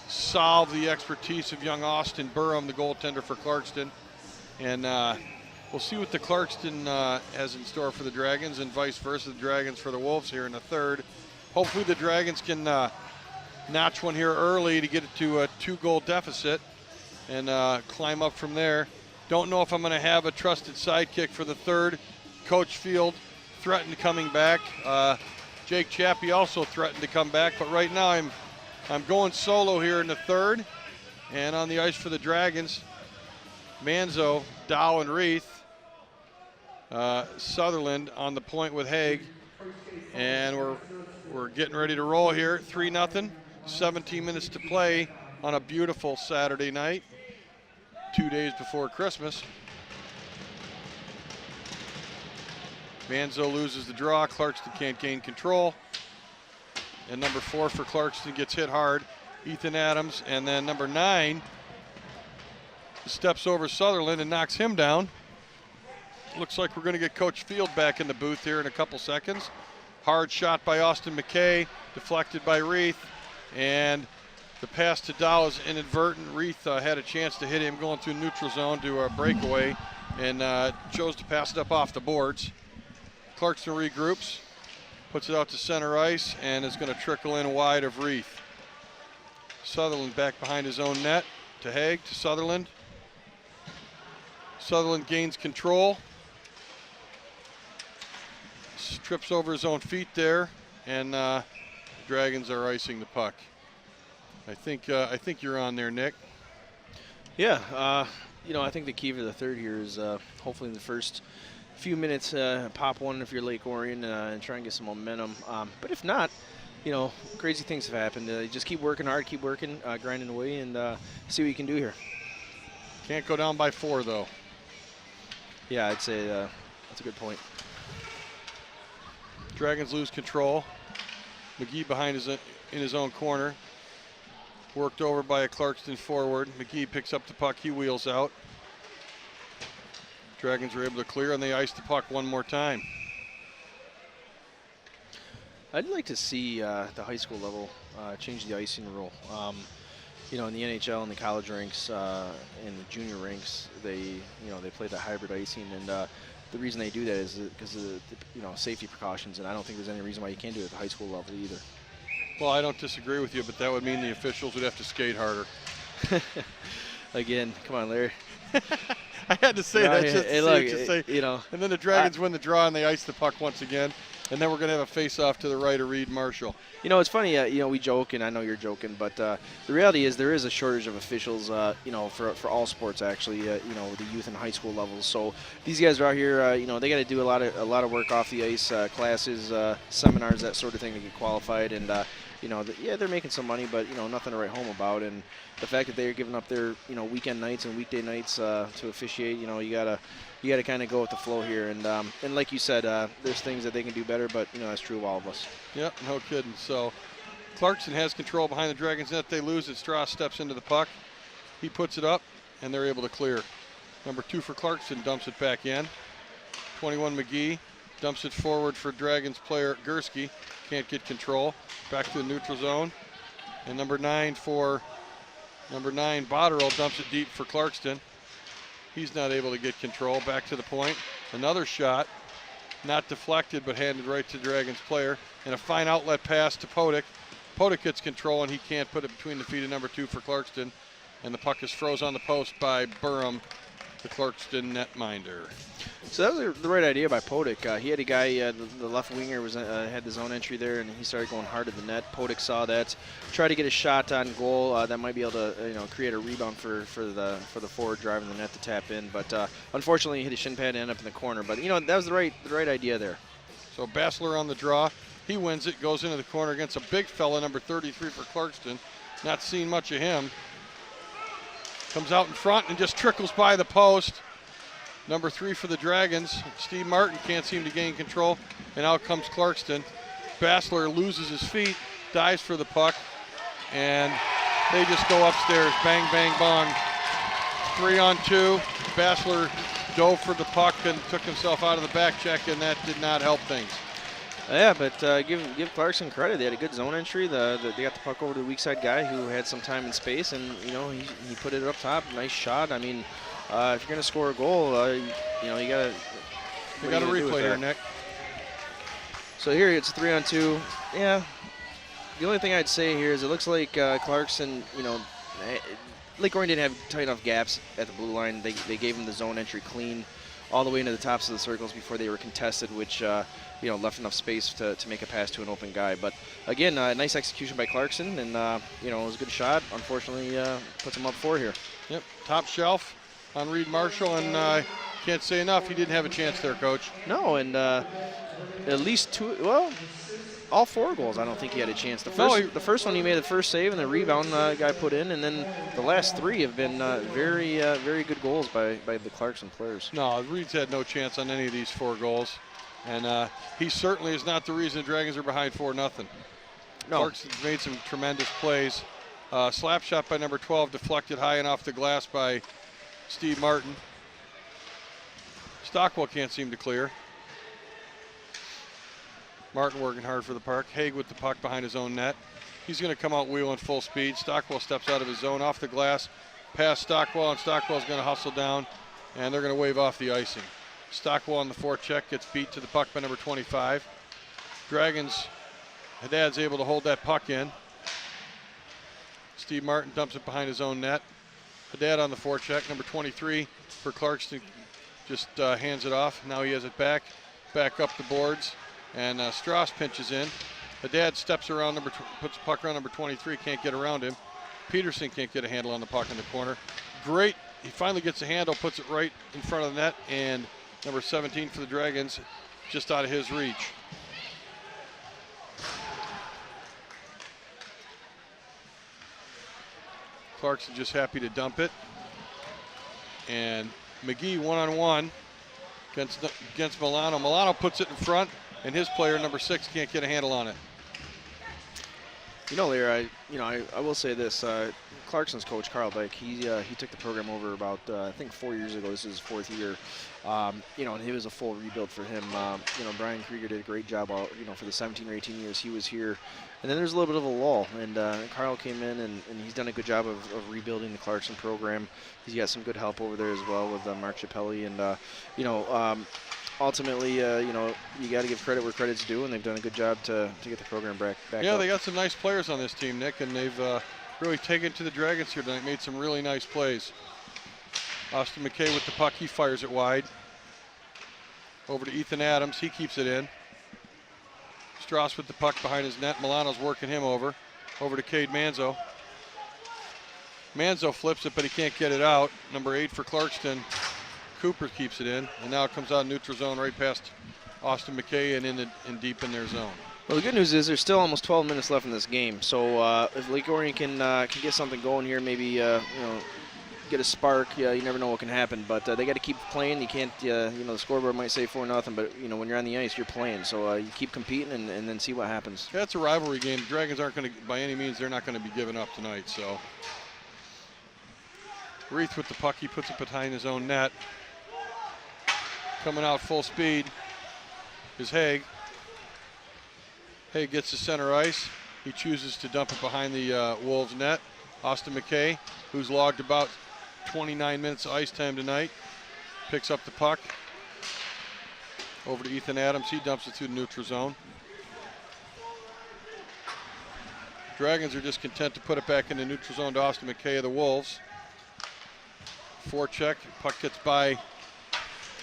solve the expertise of young Austin Burham, the goaltender for Clarkston. And we'll see what the Clarkston has in store for the Dragons, and vice versa, the Dragons for the Wolves here in the third. Hopefully the Dragons can notch one here early to get it to a 2-goal deficit and climb up from there. Don't know if I'm going to have a trusted sidekick for the third. Coach Field threatened coming back. Jake Chappie also threatened to come back, but right now I'm going solo here in the third. And on the ice for the Dragons, Manzo, Dow, and Reith. Sutherland on the point with Haig. And we're getting ready to roll here. 3-0, 17 minutes to play on a beautiful Saturday night, 2 days before Christmas. Manzo loses the draw. Clarkston can't gain control. And number 4 for Clarkston gets hit hard, Ethan Adams. And then number 9 steps over Sutherland and knocks him down. Looks like we're going to get Coach Field back in the booth here in a couple seconds. Hard shot by Austin McKay, deflected by Reith. And the pass to Dow is inadvertent. Reith had a chance to hit him going through neutral zone to a breakaway, and chose to pass it up off the boards. Clarkston regroups, puts it out to center ice, and is going to trickle in wide of Reith. Sutherland back behind his own net to Haig, to Sutherland. Sutherland gains control. Trips over his own feet there, and the Dragons are icing the puck. I think you're on there, Nick.
Yeah, I think the key for the third here is hopefully in the first few minutes, pop one if you're Lake Orion and try and get some momentum. But if not, you know, crazy things have happened. Just keep working hard, keep working, grinding away, and see what you can do here.
Can't go down by 4, though.
Yeah, I'd say that's a good point.
Dragons lose control. McGee behind in his own corner. Worked over by a Clarkston forward. McGee picks up the puck. He wheels out. Dragons are able to clear, and they ice the puck one more time.
I'd like to see the high school level change the icing rule. You know, in the NHL and the college ranks and the junior ranks, they play the hybrid icing, and the reason they do that is because of the safety precautions, and I don't think there's any reason why you can't do it at the high school level either.
Well, I don't disagree with you, but that would mean the officials would have to skate harder.
Again, come on, Larry.
I had to say that just to say,
you know.
And then the Dragons win the draw, and they ice the puck once again. And then we're going to have a face-off to the right of Reed Marshall.
You know, it's funny, we joke, and I know you're joking, but the reality is there is a shortage of officials, for all sports, actually, the youth and high school levels. So these guys are out here, they got to do a lot of work off the ice, classes, seminars, that sort of thing to get qualified. And, they're making some money, but, nothing to write home about. And the fact that they're giving up their, weekend nights and weekday nights to officiate, you got to kind of go with the flow here. And like you said, there's things that they can do better, but, that's true of all of us.
Yep, no kidding. So Clarkston has control behind the Dragons net. They lose it. Strauss steps into the puck. He puts it up, and they're able to clear. Number 2 for Clarkston dumps it back in. 21 McGee dumps it forward for Dragons player Gursky. Can't get control. Back to the neutral zone. And number 9 Botterill dumps it deep for Clarkston. He's not able to get control. Back to the point. Another shot. Not deflected, but handed right to Dragons player. And a fine outlet pass to Podick. Podick gets control, and he can't put it between the feet of number 2 for Clarkston. And the puck is froze on the post by Burham, the Clarkston netminder.
So that was the right idea by Podick. He had a guy, the left winger had the zone entry there, and he started going hard at the net. Podick saw that, tried to get a shot on goal that might be able to create a rebound for the forward driving the net to tap in. But unfortunately, he hit a shin pad and ended up in the corner. But that was the right idea there.
So Bassler on the draw. He wins it, goes into the corner against a big fella, number 33 for Clarkston. Not seen much of him. Comes out in front and just trickles by the post. Number 3 for the Dragons, Steve Martin, can't seem to gain control, and out comes Clarkston. Bassler loses his feet, dives for the puck, and they just go upstairs. Bang, bang, bong. 3-on-2. Bassler dove for the puck and took himself out of the back check, and that did not help things.
Yeah, but give Clarkston credit. They had a good zone entry. They got the puck over to the weak side guy who had some time and space, and he put it up top. Nice shot. I mean, if you're gonna score a goal, you gotta.
We got a replay here, Nick.
So here it's 3-on-2. Yeah. The only thing I'd say here is it looks like Clarkston. Lake Orion didn't have tight enough gaps at the blue line. They gave him the zone entry clean all the way into the tops of the circles before they were contested, which left enough space to make a pass to an open guy. But again, nice execution by Clarkston, and it was a good shot. Unfortunately, puts him up 4 here.
Yep, top shelf on Reed Marshall, and can't say enough. He didn't have a chance there, Coach.
No, and at least 2. Well, all 4 goals, I don't think he had a chance. The first one he made the first save, and the rebound guy put in, and then the last 3 have been very good goals by the Clarkston players.
No, Reed's had no chance on any of these 4 goals, and he certainly is not the reason the Dragons are behind 4-0.
No.
Clarkston's made some tremendous plays. Slap shot by number 12, deflected high and off the glass by Steve Martin. Stockwell can't seem to clear. Martin working hard for the puck. Haig with the puck behind his own net. He's going to come out wheeling full speed. Stockwell steps out of his zone off the glass, past Stockwell, and Stockwell's going to hustle down, and they're going to wave off the icing. Stockwell on the forecheck gets beat to the puck by number 25. Dragons, Haddad's able to hold that puck in. Steve Martin dumps it behind his own net. Haddad on the forecheck, number 23 for Clarkston, just hands it off. Now he has it back up the boards. And Strauss pinches in. Haddad steps around, puts the puck around number 23, can't get around him. Peterson can't get a handle on the puck in the corner. Great, he finally gets a handle, puts it right in front of the net, and Number 17 for the Dragons, just out of his reach. Clarkston just happy to dump it. And McGee one-on-one against Milano. Milano puts it in front, and his player, number 6, can't get a handle on it.
You know, Larry, I will say this. Clarkston's coach, Carl Dyke, he took the program over about, I think 4 years ago. This is his 4th year. And it was a full rebuild for him. Brian Krieger did a great job, for the 17 or 18 years he was here. And then there's a little bit of a lull, and Carl came in, and he's done a good job of rebuilding the Clarkston program. He's got some good help over there as well with Mark Chappelli, and ultimately, you got to give credit where credit's due, and they've done a good job to get the program back
Yeah,
up.
they got some nice players on this team, Nick, and they've really taken to the Dragons here tonight, made some really nice plays. Austin McKay with the puck, he fires it wide. Over to Ethan Adams, he keeps it in. Strauss with the puck behind his net. Milano's working him over. Over to Cade Manzo. Manzo flips it, but he can't get it out. Number 8 for Clarkston. Cooper keeps it in, and now it comes out neutral zone right past Austin McKay and deep in their zone.
Well, the good news is there's still almost 12 minutes left in this game. So if Lake Orion can get something going here, maybe get a spark. You never know what can happen, but they got to keep playing. You can't, the scoreboard might say 4-0, but when you're on the ice, you're playing. So you keep competing and then see what happens.
Yeah, it's a rivalry game. The Dragons aren't going to, by any means, they're not going to be giving up tonight. So Reith with the puck, he puts it behind his own net. Coming out full speed is Haig. Haig gets to center ice. He chooses to dump it behind the Wolves net. Austin McKay, who's logged about 29 minutes of ice time tonight, picks up the puck. Over to Ethan Adams. He dumps it through the neutral zone. Dragons are just content to put it back in the neutral zone to Austin McKay of the Wolves. Forecheck. Puck gets by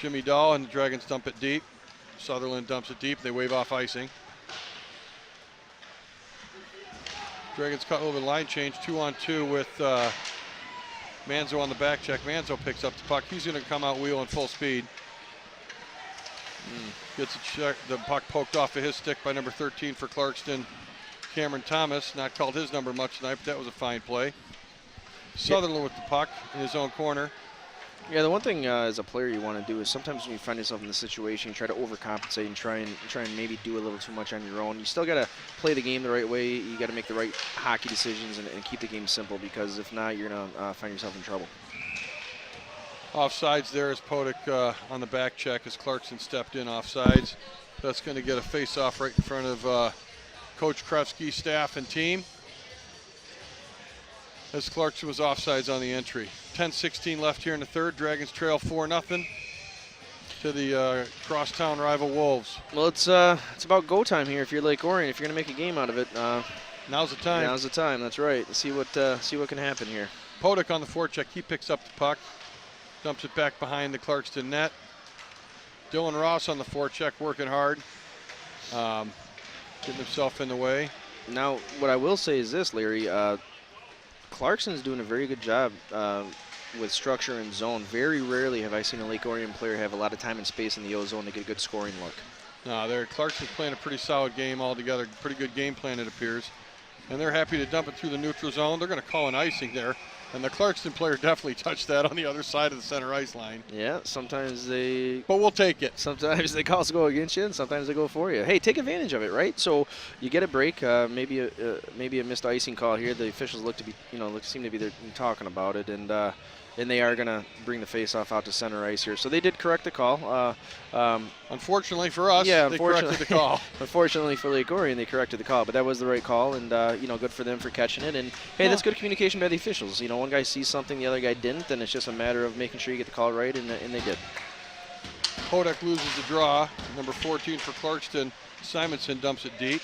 Jimmy Dahl, and the Dragons dump it deep. Sutherland dumps it deep. They wave off icing. Dragons cut a little bit of line change, 2-on-2 with Manzo on the back check. Manzo picks up the puck. He's going to come out wheeling full speed. Gets a check, the puck poked off of his stick by number 13 for Clarkston, Cameron Thomas. Not called his number much tonight, but that was a fine play. Sutherland with the puck in his own corner.
Yeah, the one thing as a player you want to do is sometimes when you find yourself in this situation, you try to overcompensate and try and maybe do a little too much on your own. You still got to play the game the right way. You got to make the right hockey decisions and keep the game simple, because if not, you're going to find yourself in trouble.
Offsides there is Podek on the back check as Clarkson stepped in offsides. That's going to get a face-off right in front of Coach Krefsky's staff and team, as Clarkson was offsides on the entry. 10-16 left here in the third. Dragons trail 4-0 to the crosstown rival Wolves.
Well, it's about go time here if you're Lake Orion. If you're going to make a game out of it,
now's the time.
Now's the time. That's right. See what can happen here.
Podek on the forecheck. He picks up the puck, dumps it back behind the Clarkston net. Dylan Ross on the forecheck, working hard, getting himself in the way.
Now, what I will say is this, Larry. Clarkson's doing a very good job with structure and zone. Very rarely have I seen a Lake Orion player have a lot of time and space in the O zone to get a good scoring look.
No, Clarkson's playing a pretty solid game altogether. Pretty good game plan, it appears. And they're happy to dump it through the neutral zone. They're going to call an icing there. And the Clarkston player definitely touched that on the other side of the center ice line.
Yeah, sometimes they...
But we'll take it.
Sometimes the calls go against you, and sometimes they go for you. Hey, take advantage of it, right? So you get a break, maybe a missed icing call here. The officials seem to be there talking about it, and they are going to bring the face-off out to center ice here. So they did correct the call.
Unfortunately for us, they corrected the call.
Unfortunately for Lake Orion, they corrected the call, but that was the right call, and good for them for catching it. And hey, that's good communication by the officials. One guy sees something, the other guy didn't, and it's just a matter of making sure you get the call right, and they did.
Podek loses the draw. Number 14 for Clarkston, Simonson dumps it deep.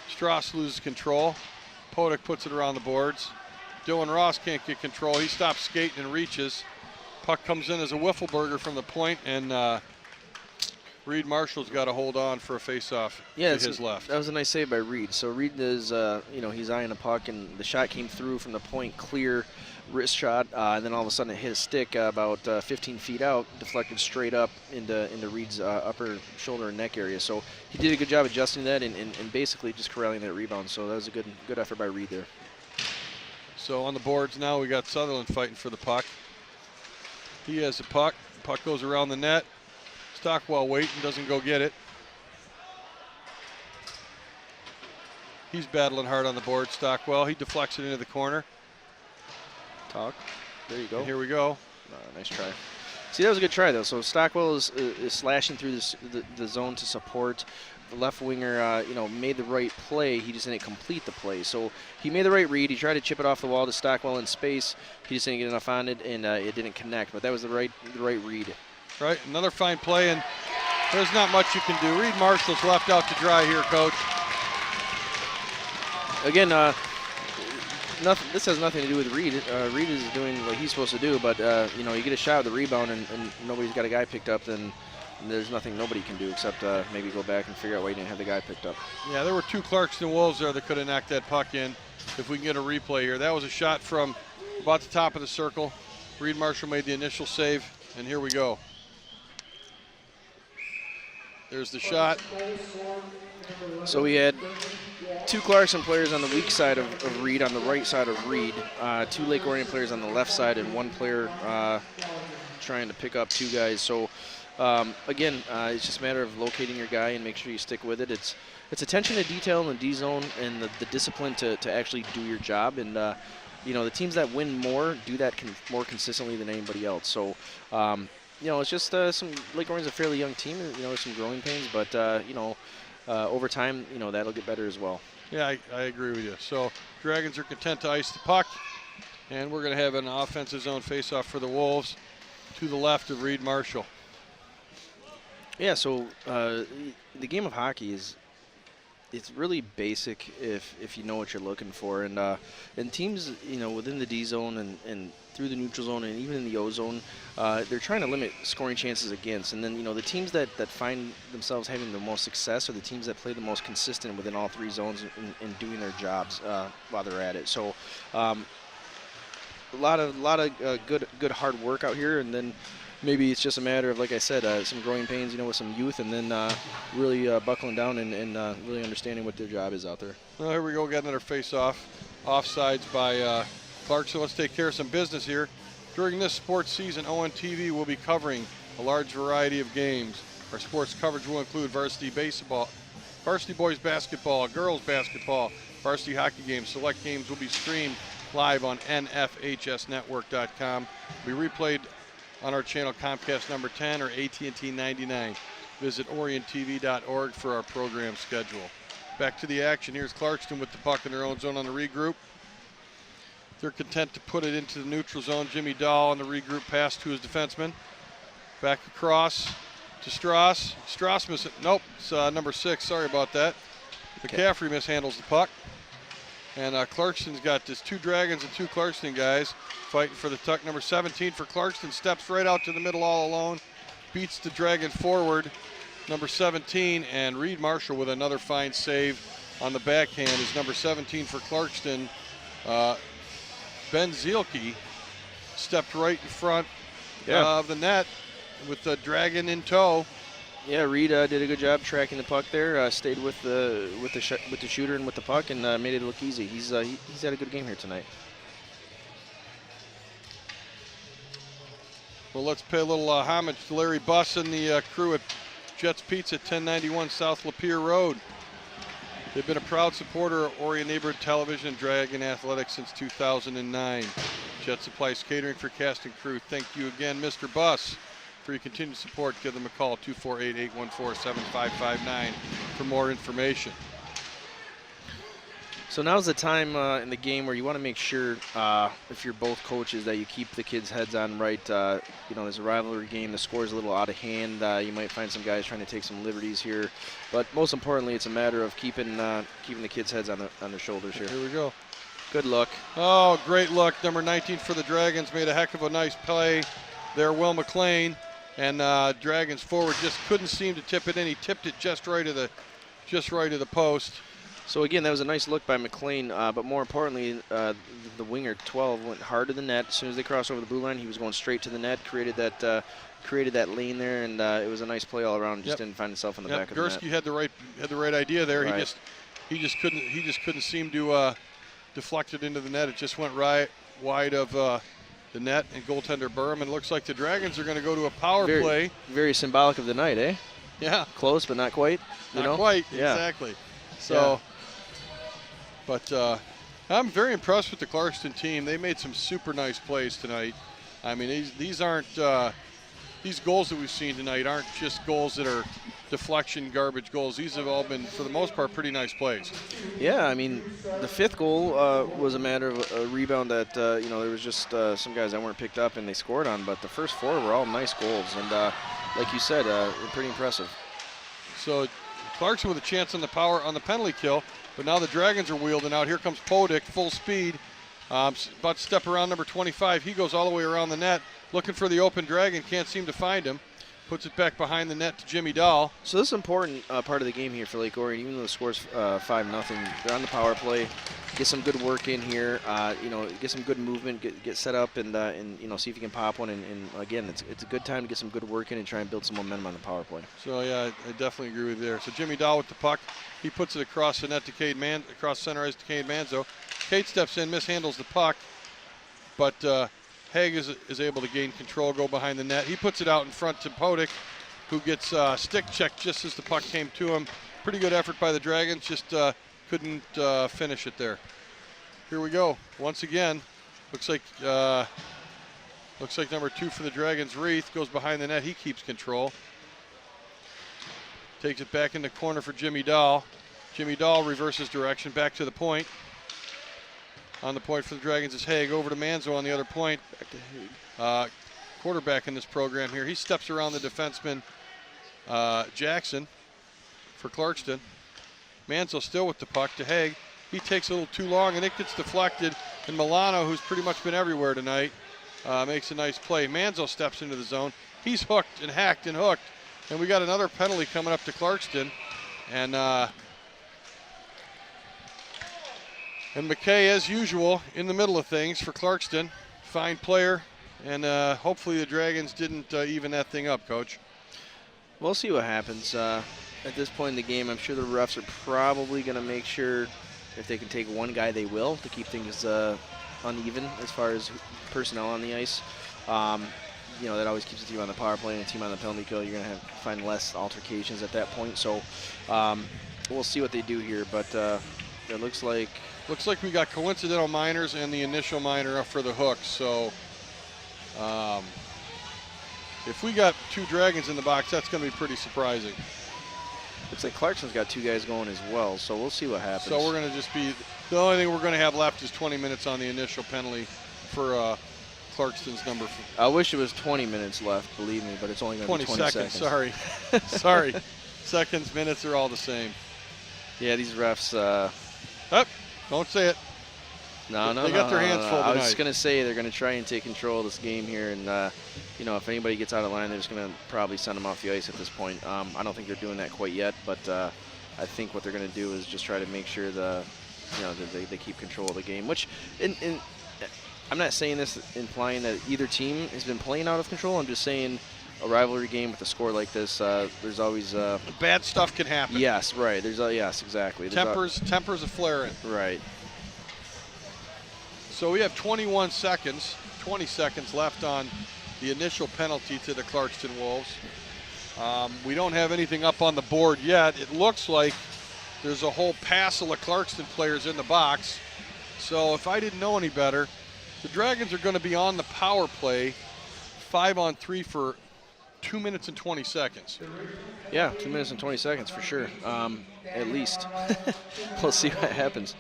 Strauss loses control. Podek puts it around the boards. Dylan Ross can't get control. He stops skating and reaches. Puck comes in as a wiffle burger from the point, and Reed Marshall's got to hold on for a face-off to his left.
That was a nice save by Reed. So Reed is, he's eyeing a puck, and the shot came through from the point, clear wrist shot, and then all of a sudden it hit his stick about 15 feet out, deflected straight up into Reed's upper shoulder and neck area. So he did a good job adjusting that and basically just corralling that rebound. So that was a good effort by Reed there.
So on the boards now, we got Sutherland fighting for the puck. He has the puck. Puck goes around the net. Stockwell waiting, doesn't go get it. He's battling hard on the board, Stockwell. He deflects it into the corner.
There you go.
And here we go.
Nice try. See, that was a good try, though. So Stockwell is slashing through the zone to support. The left winger, made the right play. He just didn't complete the play. So he made the right read. He tried to chip it off the wall to Stockwell in space. He just didn't get enough on it, and it didn't connect. But that was the right read.
Right, another fine play, and there's not much you can do. Reed Marshall's left out to dry here, Coach.
Again, this has nothing to do with Reed. Reed is doing what he's supposed to do, but you get a shot with the rebound and nobody's got a guy picked up, then there's nothing nobody can do except maybe go back and figure out why you didn't have the guy picked up.
Yeah, there were 2 Clarkston Wolves there that could have knocked that puck in if we can get a replay here. That was a shot from about the top of the circle. Reed Marshall made the initial save, and here we go. There's the shot.
So we had 2 Clarkston players on the weak side of Reed, on the right side of Reed, 2 Lake Orion players on the left side, and 1 player trying to pick up 2 guys. So again, it's just a matter of locating your guy and make sure you stick with it. It's attention to detail in the D zone and the discipline to actually do your job. And the teams that win more do that more consistently than anybody else. So. It's just some Lake Orion's a fairly young team. There's some growing pains, but over time, that'll get better as well.
Yeah, I agree with you. So Dragons are content to ice the puck, and we're going to have an offensive zone face-off for the Wolves to the left of Reed Marshall.
Yeah. So the game of hockey it's really basic if you know what you're looking for, and teams within the D zone and through the neutral zone and even in the O zone, they're trying to limit scoring chances against. And then the teams that find themselves having the most success are the teams that play the most consistent within all 3 zones and doing their jobs while they're at it. So a lot of good hard work out here, and then maybe it's just a matter of, like I said, some growing pains, with some youth, and then really buckling down and really understanding what their job is out there.
Well, here we go, getting another face-off. Offsides by Clarkston. Let's take care of some business here. During this sports season, ONTV will be covering a large variety of games. Our sports coverage will include varsity baseball, varsity boys basketball, girls basketball, varsity hockey games. Select games will be streamed live on nfhsnetwork.com. Be replayed on our channel Comcast number 10 or AT&T 99. Visit oriontv.org for our program schedule. Back to the action. Here's Clarkston with the puck in their own zone on the regroup. They're content to put it into the neutral zone. Jimmy Dahl on the regroup pass to his defenseman. Back across to Strauss. Strauss misses. Nope, it's number 6. Sorry about that. McCaffrey mishandles the puck. And Clarkston's got this 2 Dragons and 2 Clarkston guys fighting for the tuck. Number 17 for Clarkston steps right out to the middle all alone. Beats the Dragon forward. Number 17, and Reed Marshall with another fine save on the backhand is number 17 for Clarkston. Ben Zielke stepped right in front of the net with the Dragon in tow.
Yeah, Reed did a good job tracking the puck there. Stayed with the shooter and with the puck, and made it look easy. He's had a good game here tonight.
Well, let's pay a little homage to Larry Buss and the crew at Jets Pizza, 1091 South Lapeer Road. They've been a proud supporter of Orion Neighborhood Television and Dragon Athletics since 2009. Jet Supplies Catering for cast and crew. Thank you again, Mr. Buss, for your continued support. Give them a call, 248-814-7559 for more information.
So now's the time in the game where you want to make sure, if you're both coaches, that you keep the kids' heads on right. There's a rivalry game. The score's a little out of hand. You might find some guys trying to take some liberties here. But most importantly, it's a matter of keeping the kids' heads on their shoulders here.
Here we go.
Good luck.
Oh, great luck. Number 19 for the Dragons made a heck of a nice play there. Will McLean And Dragons forward just couldn't seem to tip it in. He tipped it just right of the post.
So again, that was a nice look by McLean, but more importantly, the winger 12 went hard to the net. As soon as they crossed over the blue line, he was going straight to the net, created that lane there, and it was a nice play all around. Just didn't find himself in the back of the net.
Gursky had the right idea there.
Right.
He just couldn't seem to deflect it into the net. It just went right wide of the net and goaltender Berman. Looks like the Dragons are going to go to a power play.
Very symbolic of the night, eh?
Yeah.
Close, but not quite.
Not quite. Yeah. Exactly. So. Yeah. But I'm very impressed with the Clarkston team. They made some super nice plays tonight. I mean, these aren't these goals that we've seen tonight aren't just goals that are deflection, garbage goals. These have all been, for the most part, pretty nice plays.
Yeah, I mean, the 5th goal was a matter of a rebound that there was just some guys that weren't picked up and they scored on. But the first 4 were all nice goals, and like you said, pretty impressive.
So Clarkston with a chance on the penalty kill. But now the Dragons are wheeled out. Here comes Podick, full speed. About to step around number 25. He goes all the way around the net, looking for the open Dragon. Can't seem to find him. Puts it back behind the net to Jimmy Dahl.
So this is an important part of the game here for Lake Orion. Even though the score's 5-0, they're on the power play. Get some good work in here. Get some good movement. Get set up and see if you can pop one. And again, it's a good time to get some good work in and try and build some momentum on the power play.
So yeah, I definitely agree with you there. So Jimmy Dahl with the puck. He puts it across the net to across center ice to Cade Manzo. Cade steps in, mishandles the puck, but Haig is able to gain control, go behind the net. He puts it out in front to Podick, who gets stick checked just as the puck came to him. Pretty good effort by the Dragons, just couldn't finish it there. Here we go. Once again, looks like number 2 for the Dragons, Reith, goes behind the net. He keeps control. Takes it back in the corner for Jimmy Dahl. Jimmy Dahl reverses direction back to the point. On the point for the Dragons is Haig. Over to Manzo on the other point. Back to Haig. Quarterback in this program here. He steps around the defenseman Jackson for Clarkston. Manzo still with the puck to Haig. He takes a little too long and it gets deflected. And Milano, who's pretty much been everywhere tonight, makes a nice play. Manzo steps into the zone. He's hooked and hacked and hooked. And we got another penalty coming up to Clarkston. And McKay, as usual, in the middle of things for Clarkston. Fine player. And hopefully the Dragons didn't even that thing up, Coach.
We'll see what happens. At this point in the game, I'm sure the refs are probably going to make sure if they can take one guy, they will, to keep things uneven as far as personnel on the ice. That always keeps a team on the power play and a team on the penalty kill. You're going to find less altercations at that point. So we'll see what they do here. But it looks like
we got coincidental minors and the initial minor up for the hook. So if we got 2 Dragons in the box, that's going to be pretty surprising.
Looks like Clarkson's got 2 guys going as well. So we'll see what happens.
So we're going to just be the only thing we're going to have left is 20 minutes on the initial penalty for Clarkston's number.
I wish it was 20 minutes left, believe me, but it's only going to be 20 seconds.
Sorry. Seconds, minutes are all the same.
Yeah, these refs.
Don't say it.
No.
They got their hands full tonight.
I was just going to say they're going to try and take control of this game here, and if anybody gets out of line, they're just going to probably send them off the ice at this point. I don't think they're doing that quite yet, but I think what they're going to do is just try to make sure that they keep control of the game. Which, I'm not saying this implying that either team has been playing out of control. I'm just saying a rivalry game with a score like this, there's always
bad stuff can happen.
Yes, right. Yes, exactly.
Tempers are flaring.
Right.
So we have 20 seconds left on the initial penalty to the Clarkston Wolves. We don't have anything up on the board yet. It looks like there's a whole passel of Clarkston players in the box. So if I didn't know any better, the Dragons are going to be on the power play 5-on-3 for 2 minutes and 20 seconds.
Yeah, 2 minutes and 20 seconds for sure, at least. We'll see what happens.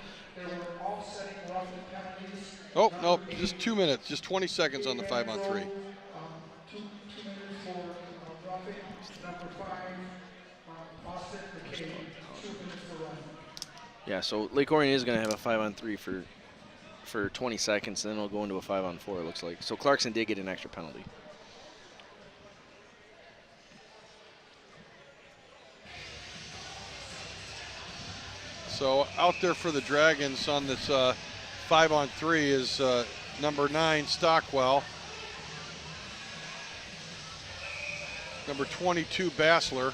Oh, no, just 2 minutes, just 20 seconds on the 5-on-3.
Yeah, so Lake Orion is going to have a 5-on-3 for 20 seconds, and then it'll go into a 5-on-4, it looks like. So Clarkston did get an extra penalty.
So out there for the Dragons on this 5-on-3 is number 9, Stockwell. Number 22, Bassler.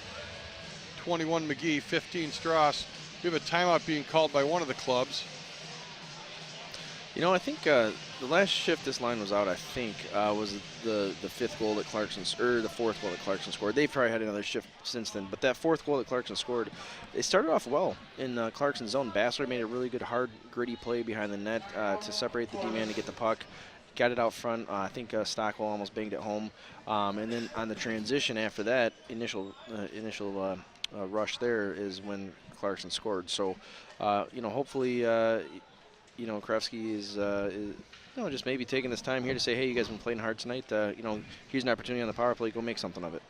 21, McGee. 15, Strauss. We have a timeout being called by one of the clubs.
You know, I think the last shift this line was out, I think, was the fifth goal that the fourth goal that Clarkston scored. They've probably had another shift since then, but that fourth goal that Clarkston scored, they started off well in Clarkston's zone. Bassler made a really good, hard, gritty play behind the net to separate the D-man to get the puck. Got it out front. I think Stockwell almost banged it home. And then on the transition after that, initial rush there is when Clarkston scored. So, hopefully, Krefsky is just maybe taking this time here to say, hey, you guys have been playing hard tonight. Here's an opportunity on the power play. Go make something of it.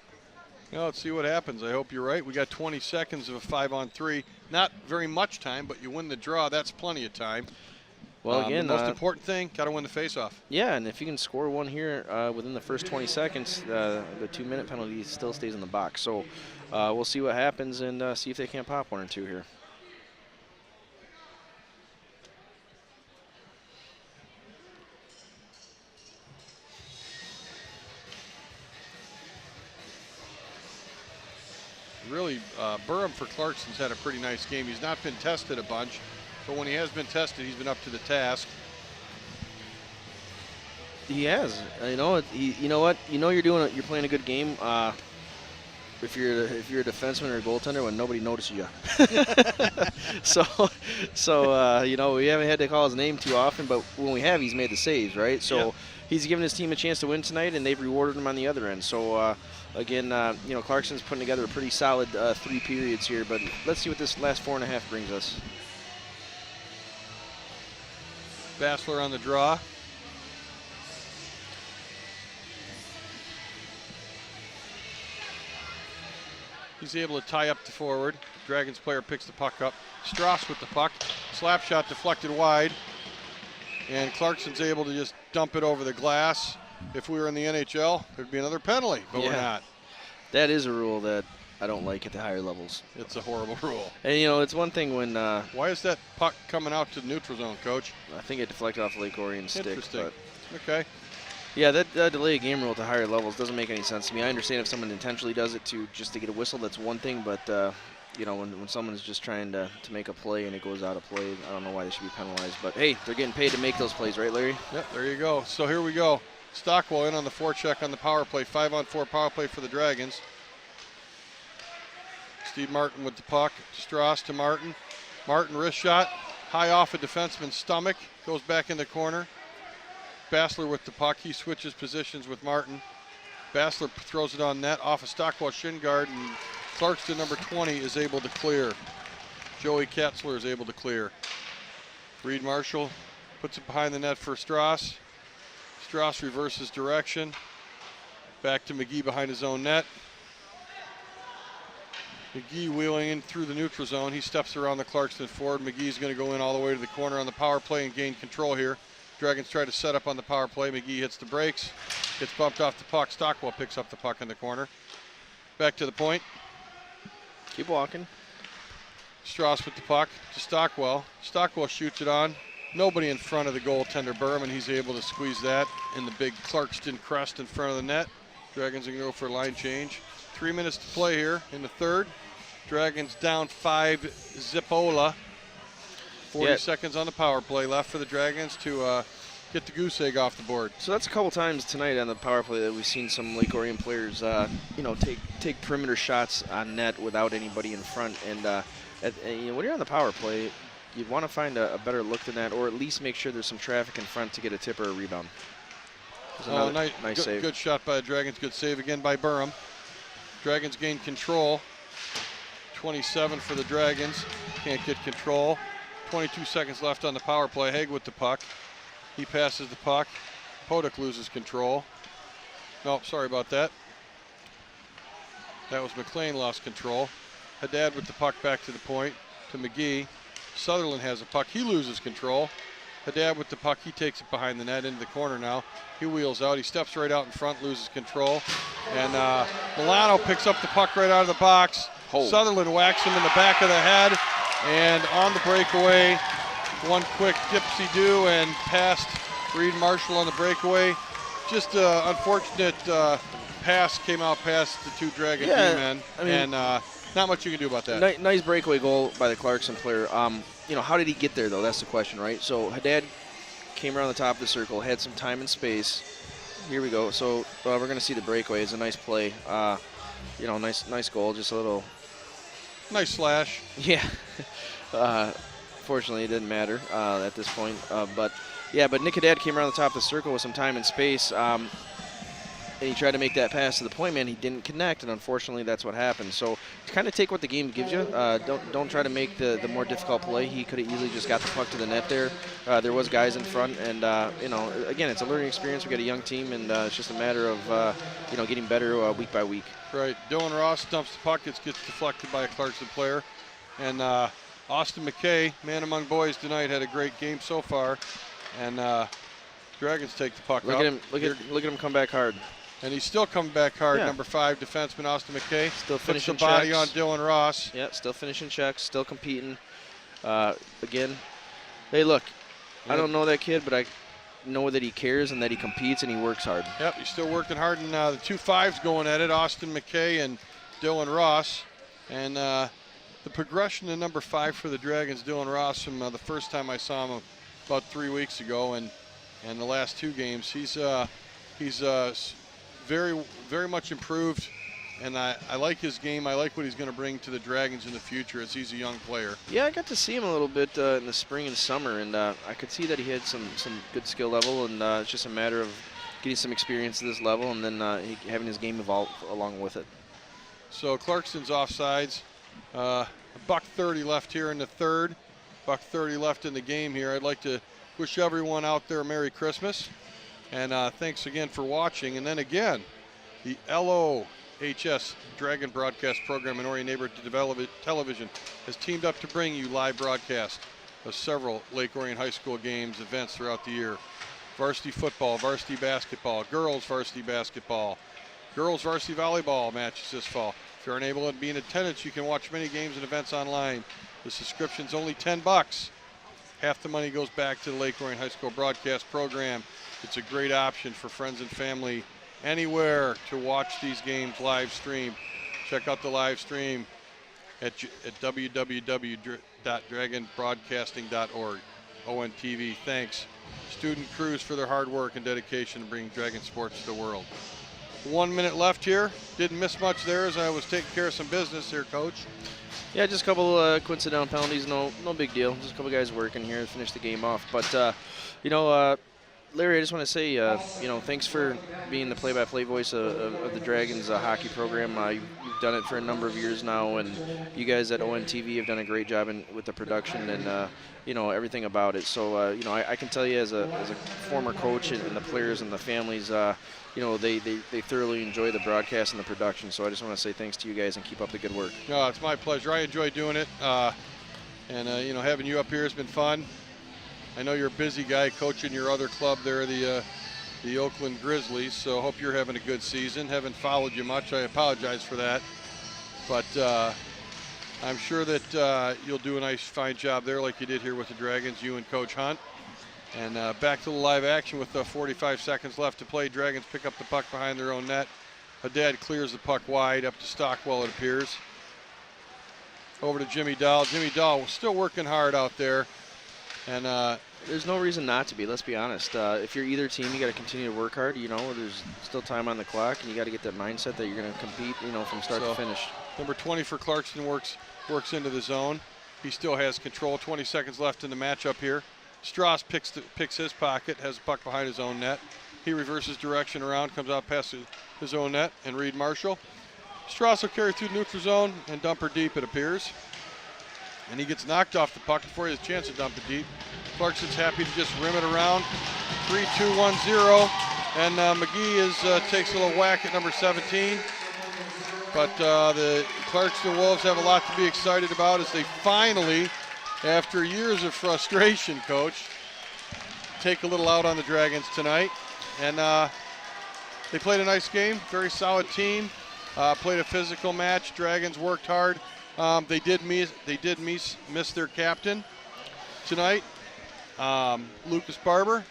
Let's see what happens. I hope you're right. We got 20 seconds of a 5-on-3. Not very much time, but you win the draw. That's plenty of time.
Well, again,
the most important thing, got to win the faceoff.
Yeah, and if you can score one here within the first 20 seconds, the 2-minute penalty still stays in the box. So we'll see what happens and see if they can't pop one or two here.
Really, Burham for Clarkston's had a pretty nice game. He's not been tested a bunch, but when he has been tested, he's been up to the task.
He has. You know what? You're playing a good game. If you're a defenseman or a goaltender when nobody notices you. so we haven't had to call his name too often, but when we have, he's made the saves, right? So he's given his team a chance to win tonight, and they've rewarded him on the other end. So again, Clarkston's putting together a pretty solid 3 periods here, but let's see what this last 4.5 brings us.
Bassler on the draw. He's able to tie up the forward. Dragons player picks the puck up. Strauss with the puck. Slap shot deflected wide. And Clarkston's able to just dump it over the glass. If we were in the NHL, there'd be another penalty, but we're not.
That is a rule that I don't like at the higher levels.
It's a horrible rule.
And, it's one thing when...
Why is that puck coming out to the neutral zone, Coach?
I think it deflected off Lake Orion's stick.
Interesting.
But
okay.
Yeah, that delay of game rule at the higher levels doesn't make any sense to me. I understand if someone intentionally does it just to get a whistle, that's one thing. But, when someone's just trying to make a play and it goes out of play, I don't know why they should be penalized. But, hey, they're getting paid to make those plays, right, Larry?
Yep, there you go. So here we go. Stockwell in on the forecheck on the power play. 5-on-4 power play for the Dragons. Steve Martin with the puck. Strauss to Martin. Martin wrist shot. High off a defenseman's stomach. Goes back in the corner. Bassler with the puck. He switches positions with Martin. Bassler throws it on net off a Stockwell shin guard, and Clarkston, number 20, is able to clear. Joey Katzler is able to clear. Reed Marshall puts it behind the net for Strauss. Strauss reverses direction. Back to McGee behind his own net. McGee wheeling in through the neutral zone. He steps around the Clarkston forward. McGee's going to go in all the way to the corner on the power play and gain control here. Dragons try to set up on the power play. McGee hits the brakes, gets bumped off the puck. Stockwell picks up the puck in the corner. Back to the point.
Keep walking.
Strauss with the puck to Stockwell. Stockwell shoots it on. Nobody in front of the goaltender Berman. He's able to squeeze that in the big Clarkston crest in front of the net. Dragons are going to go for a line change. 3 minutes to play here in the third. Dragons down 5 Zipola. 40 seconds on the power play left for the Dragons to get the goose egg off the board.
So that's a couple times tonight on the power play that we've seen some Lake Orion players, take perimeter shots on net without anybody in front. And when you're on the power play, you'd want to find a better look than that, or at least make sure there's some traffic in front to get a tip or a rebound. Nice save.
Good shot by the Dragons. Good save again by Burham. Dragons gain control. 27 for the Dragons. Can't get control. 22 seconds left on the power play. Haig with the puck. He passes the puck. Podek loses control. No, sorry about that. That was McLean lost control. Haddad with the puck back to the point to McGee. Sutherland has a puck. He loses control. Haddad with the puck. He takes it behind the net into the corner now. He wheels out. He steps right out in front, loses control. And Milano picks up the puck right out of the box. Sutherland whacks him in the back of the head. And on the breakaway, one quick dipsy-do and past Reed Marshall on the breakaway. Just unfortunate pass came out past the two Dragon D-men, and not much you can do about that.
Nice breakaway goal by the Clarkston player. How did he get there, though? That's the question, right? So Haddad came around the top of the circle, had some time and space. Here we go. So we're going to see the breakaway. It's a nice play. Nice goal. Just a little
nice slash.
Yeah. Fortunately, it didn't matter at this point. But Nick Haddad came around the top of the circle with some time and space. And he tried to make that pass to the point man. He didn't connect, and unfortunately, that's what happened. So to kind of take what the game gives you. Don't try to make the more difficult play. He could have easily just got the puck to the net there. There was guys in front, and again, it's a learning experience. We got a young team, and it's just a matter of getting better week by week.
Right. Dylan Ross dumps the puck. It gets deflected by a Clarkston player, and Austin McKay, man among boys tonight, had a great game so far, and Dragons take the puck.
Look at him come back hard.
And he's still coming back hard. Yeah. Number 5 defenseman Austin McKay.
Still finishing
puts the body on Dylan Ross.
Yeah, still finishing checks, still competing. Again, hey, look, I don't know that kid, but I know that he cares and that he competes and he works hard.
Yep, he's still working hard. And the 2 5s going at it, Austin McKay and Dylan Ross. And the progression to number 5 for the Dragons, Dylan Ross, from the first time I saw him about 3 weeks ago, and the last 2 games, he's very, very much improved, and I like his game. I like what he's going to bring to the Dragons in the future as he's a young player.
Yeah, I got to see him a little bit in the spring and summer, and I could see that he had some good skill level, and it's just a matter of getting some experience at this level and then having his game evolve along with it.
So Clarkston's offsides. $1:30 left here in the third. $1:30 left in the game here. I'd like to wish everyone out there a Merry Christmas. And thanks again for watching. And then again, the LOHS Dragon Broadcast Program in Orion Neighborhood Television has teamed up to bring you live broadcast of several Lake Orion High School games, events throughout the year. Varsity football, varsity basketball, girls varsity basketball, girls varsity volleyball matches this fall. If you're unable to be in attendance, you can watch many games and events online. The subscription's only $10. Half the money goes back to the Lake Orion High School Broadcast Program. It's a great option for friends and family anywhere to watch these games live stream. Check out the live stream at www.dragonbroadcasting.org. ONTV, thanks. Student crews for their hard work and dedication to bringing Dragon sports to the world. 1 minute left here. Didn't miss much there as I was taking care of some business here, Coach.
Yeah, just a couple coincidental penalties. No big deal. Just a couple guys working here to finish the game off. But, Larry, I just want to say, thanks for being the play-by-play voice of the Dragons hockey program. You've done it for a number of years now, and you guys at ONTV have done a great job with the production and, everything about it. So, I can tell you as a former coach and the players and the families, they thoroughly enjoy the broadcast and the production. So I just want to say thanks to you guys and keep up the good work.
No, it's my pleasure. I enjoy doing it. Having you up here has been fun. I know you're a busy guy coaching your other club there, the Oakland Grizzlies, so hope you're having a good season. Haven't followed you much. I apologize for that. But I'm sure that you'll do a nice, fine job there like you did here with the Dragons, you and Coach Hunt. And back to the live action with 45 seconds left to play. Dragons pick up the puck behind their own net. Haddad clears the puck wide up to Stockwell, it appears. Over to Jimmy Dahl. Jimmy Dahl still working hard out there. And
there's no reason not to be, let's be honest. If you're either team, you got to continue to work hard. There's still time on the clock, and you got to get that mindset that you're going to compete, from start to finish.
Number 20 for Clarkston works into the zone. He still has control. 20 seconds left in the matchup here. Strauss picks his pocket, has the puck behind his own net. He reverses direction around, comes out past his own net, and Reed Marshall. Strauss will carry through the neutral zone and dump her deep, it appears. And he gets knocked off the puck before he has a chance to dump it deep. Clarkston's happy to just rim it around. 3-2-1-0. And McGee takes a little whack at number 17. But the Clarkston Wolves have a lot to be excited about as they finally, after years of frustration, Coach, take a little out on the Dragons tonight. And they played a nice game, very solid team. Played a physical match. Dragons worked hard. They did miss their captain tonight, Lucas Barber.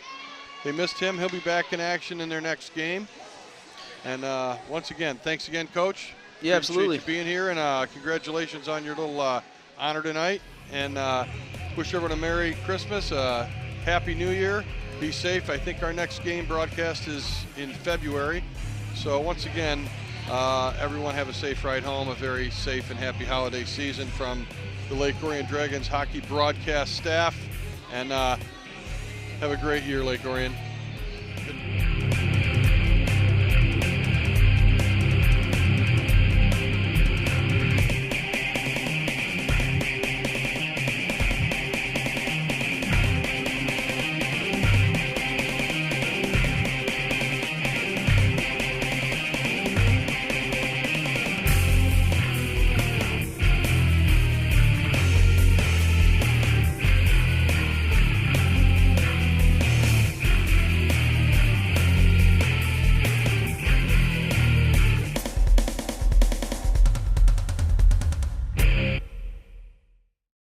They missed him. He'll be back in action in their next game. And once again, thanks again, Coach.
Yeah, absolutely.
Appreciate you being here, and congratulations on your little honor tonight. And wish everyone a Merry Christmas, Happy New Year. Be safe. I think our next game broadcast is in February. So once again, everyone have a safe ride home, a very safe and happy holiday season from the Lake Orion Dragons hockey broadcast staff. And have a great year, Lake Orion. Good.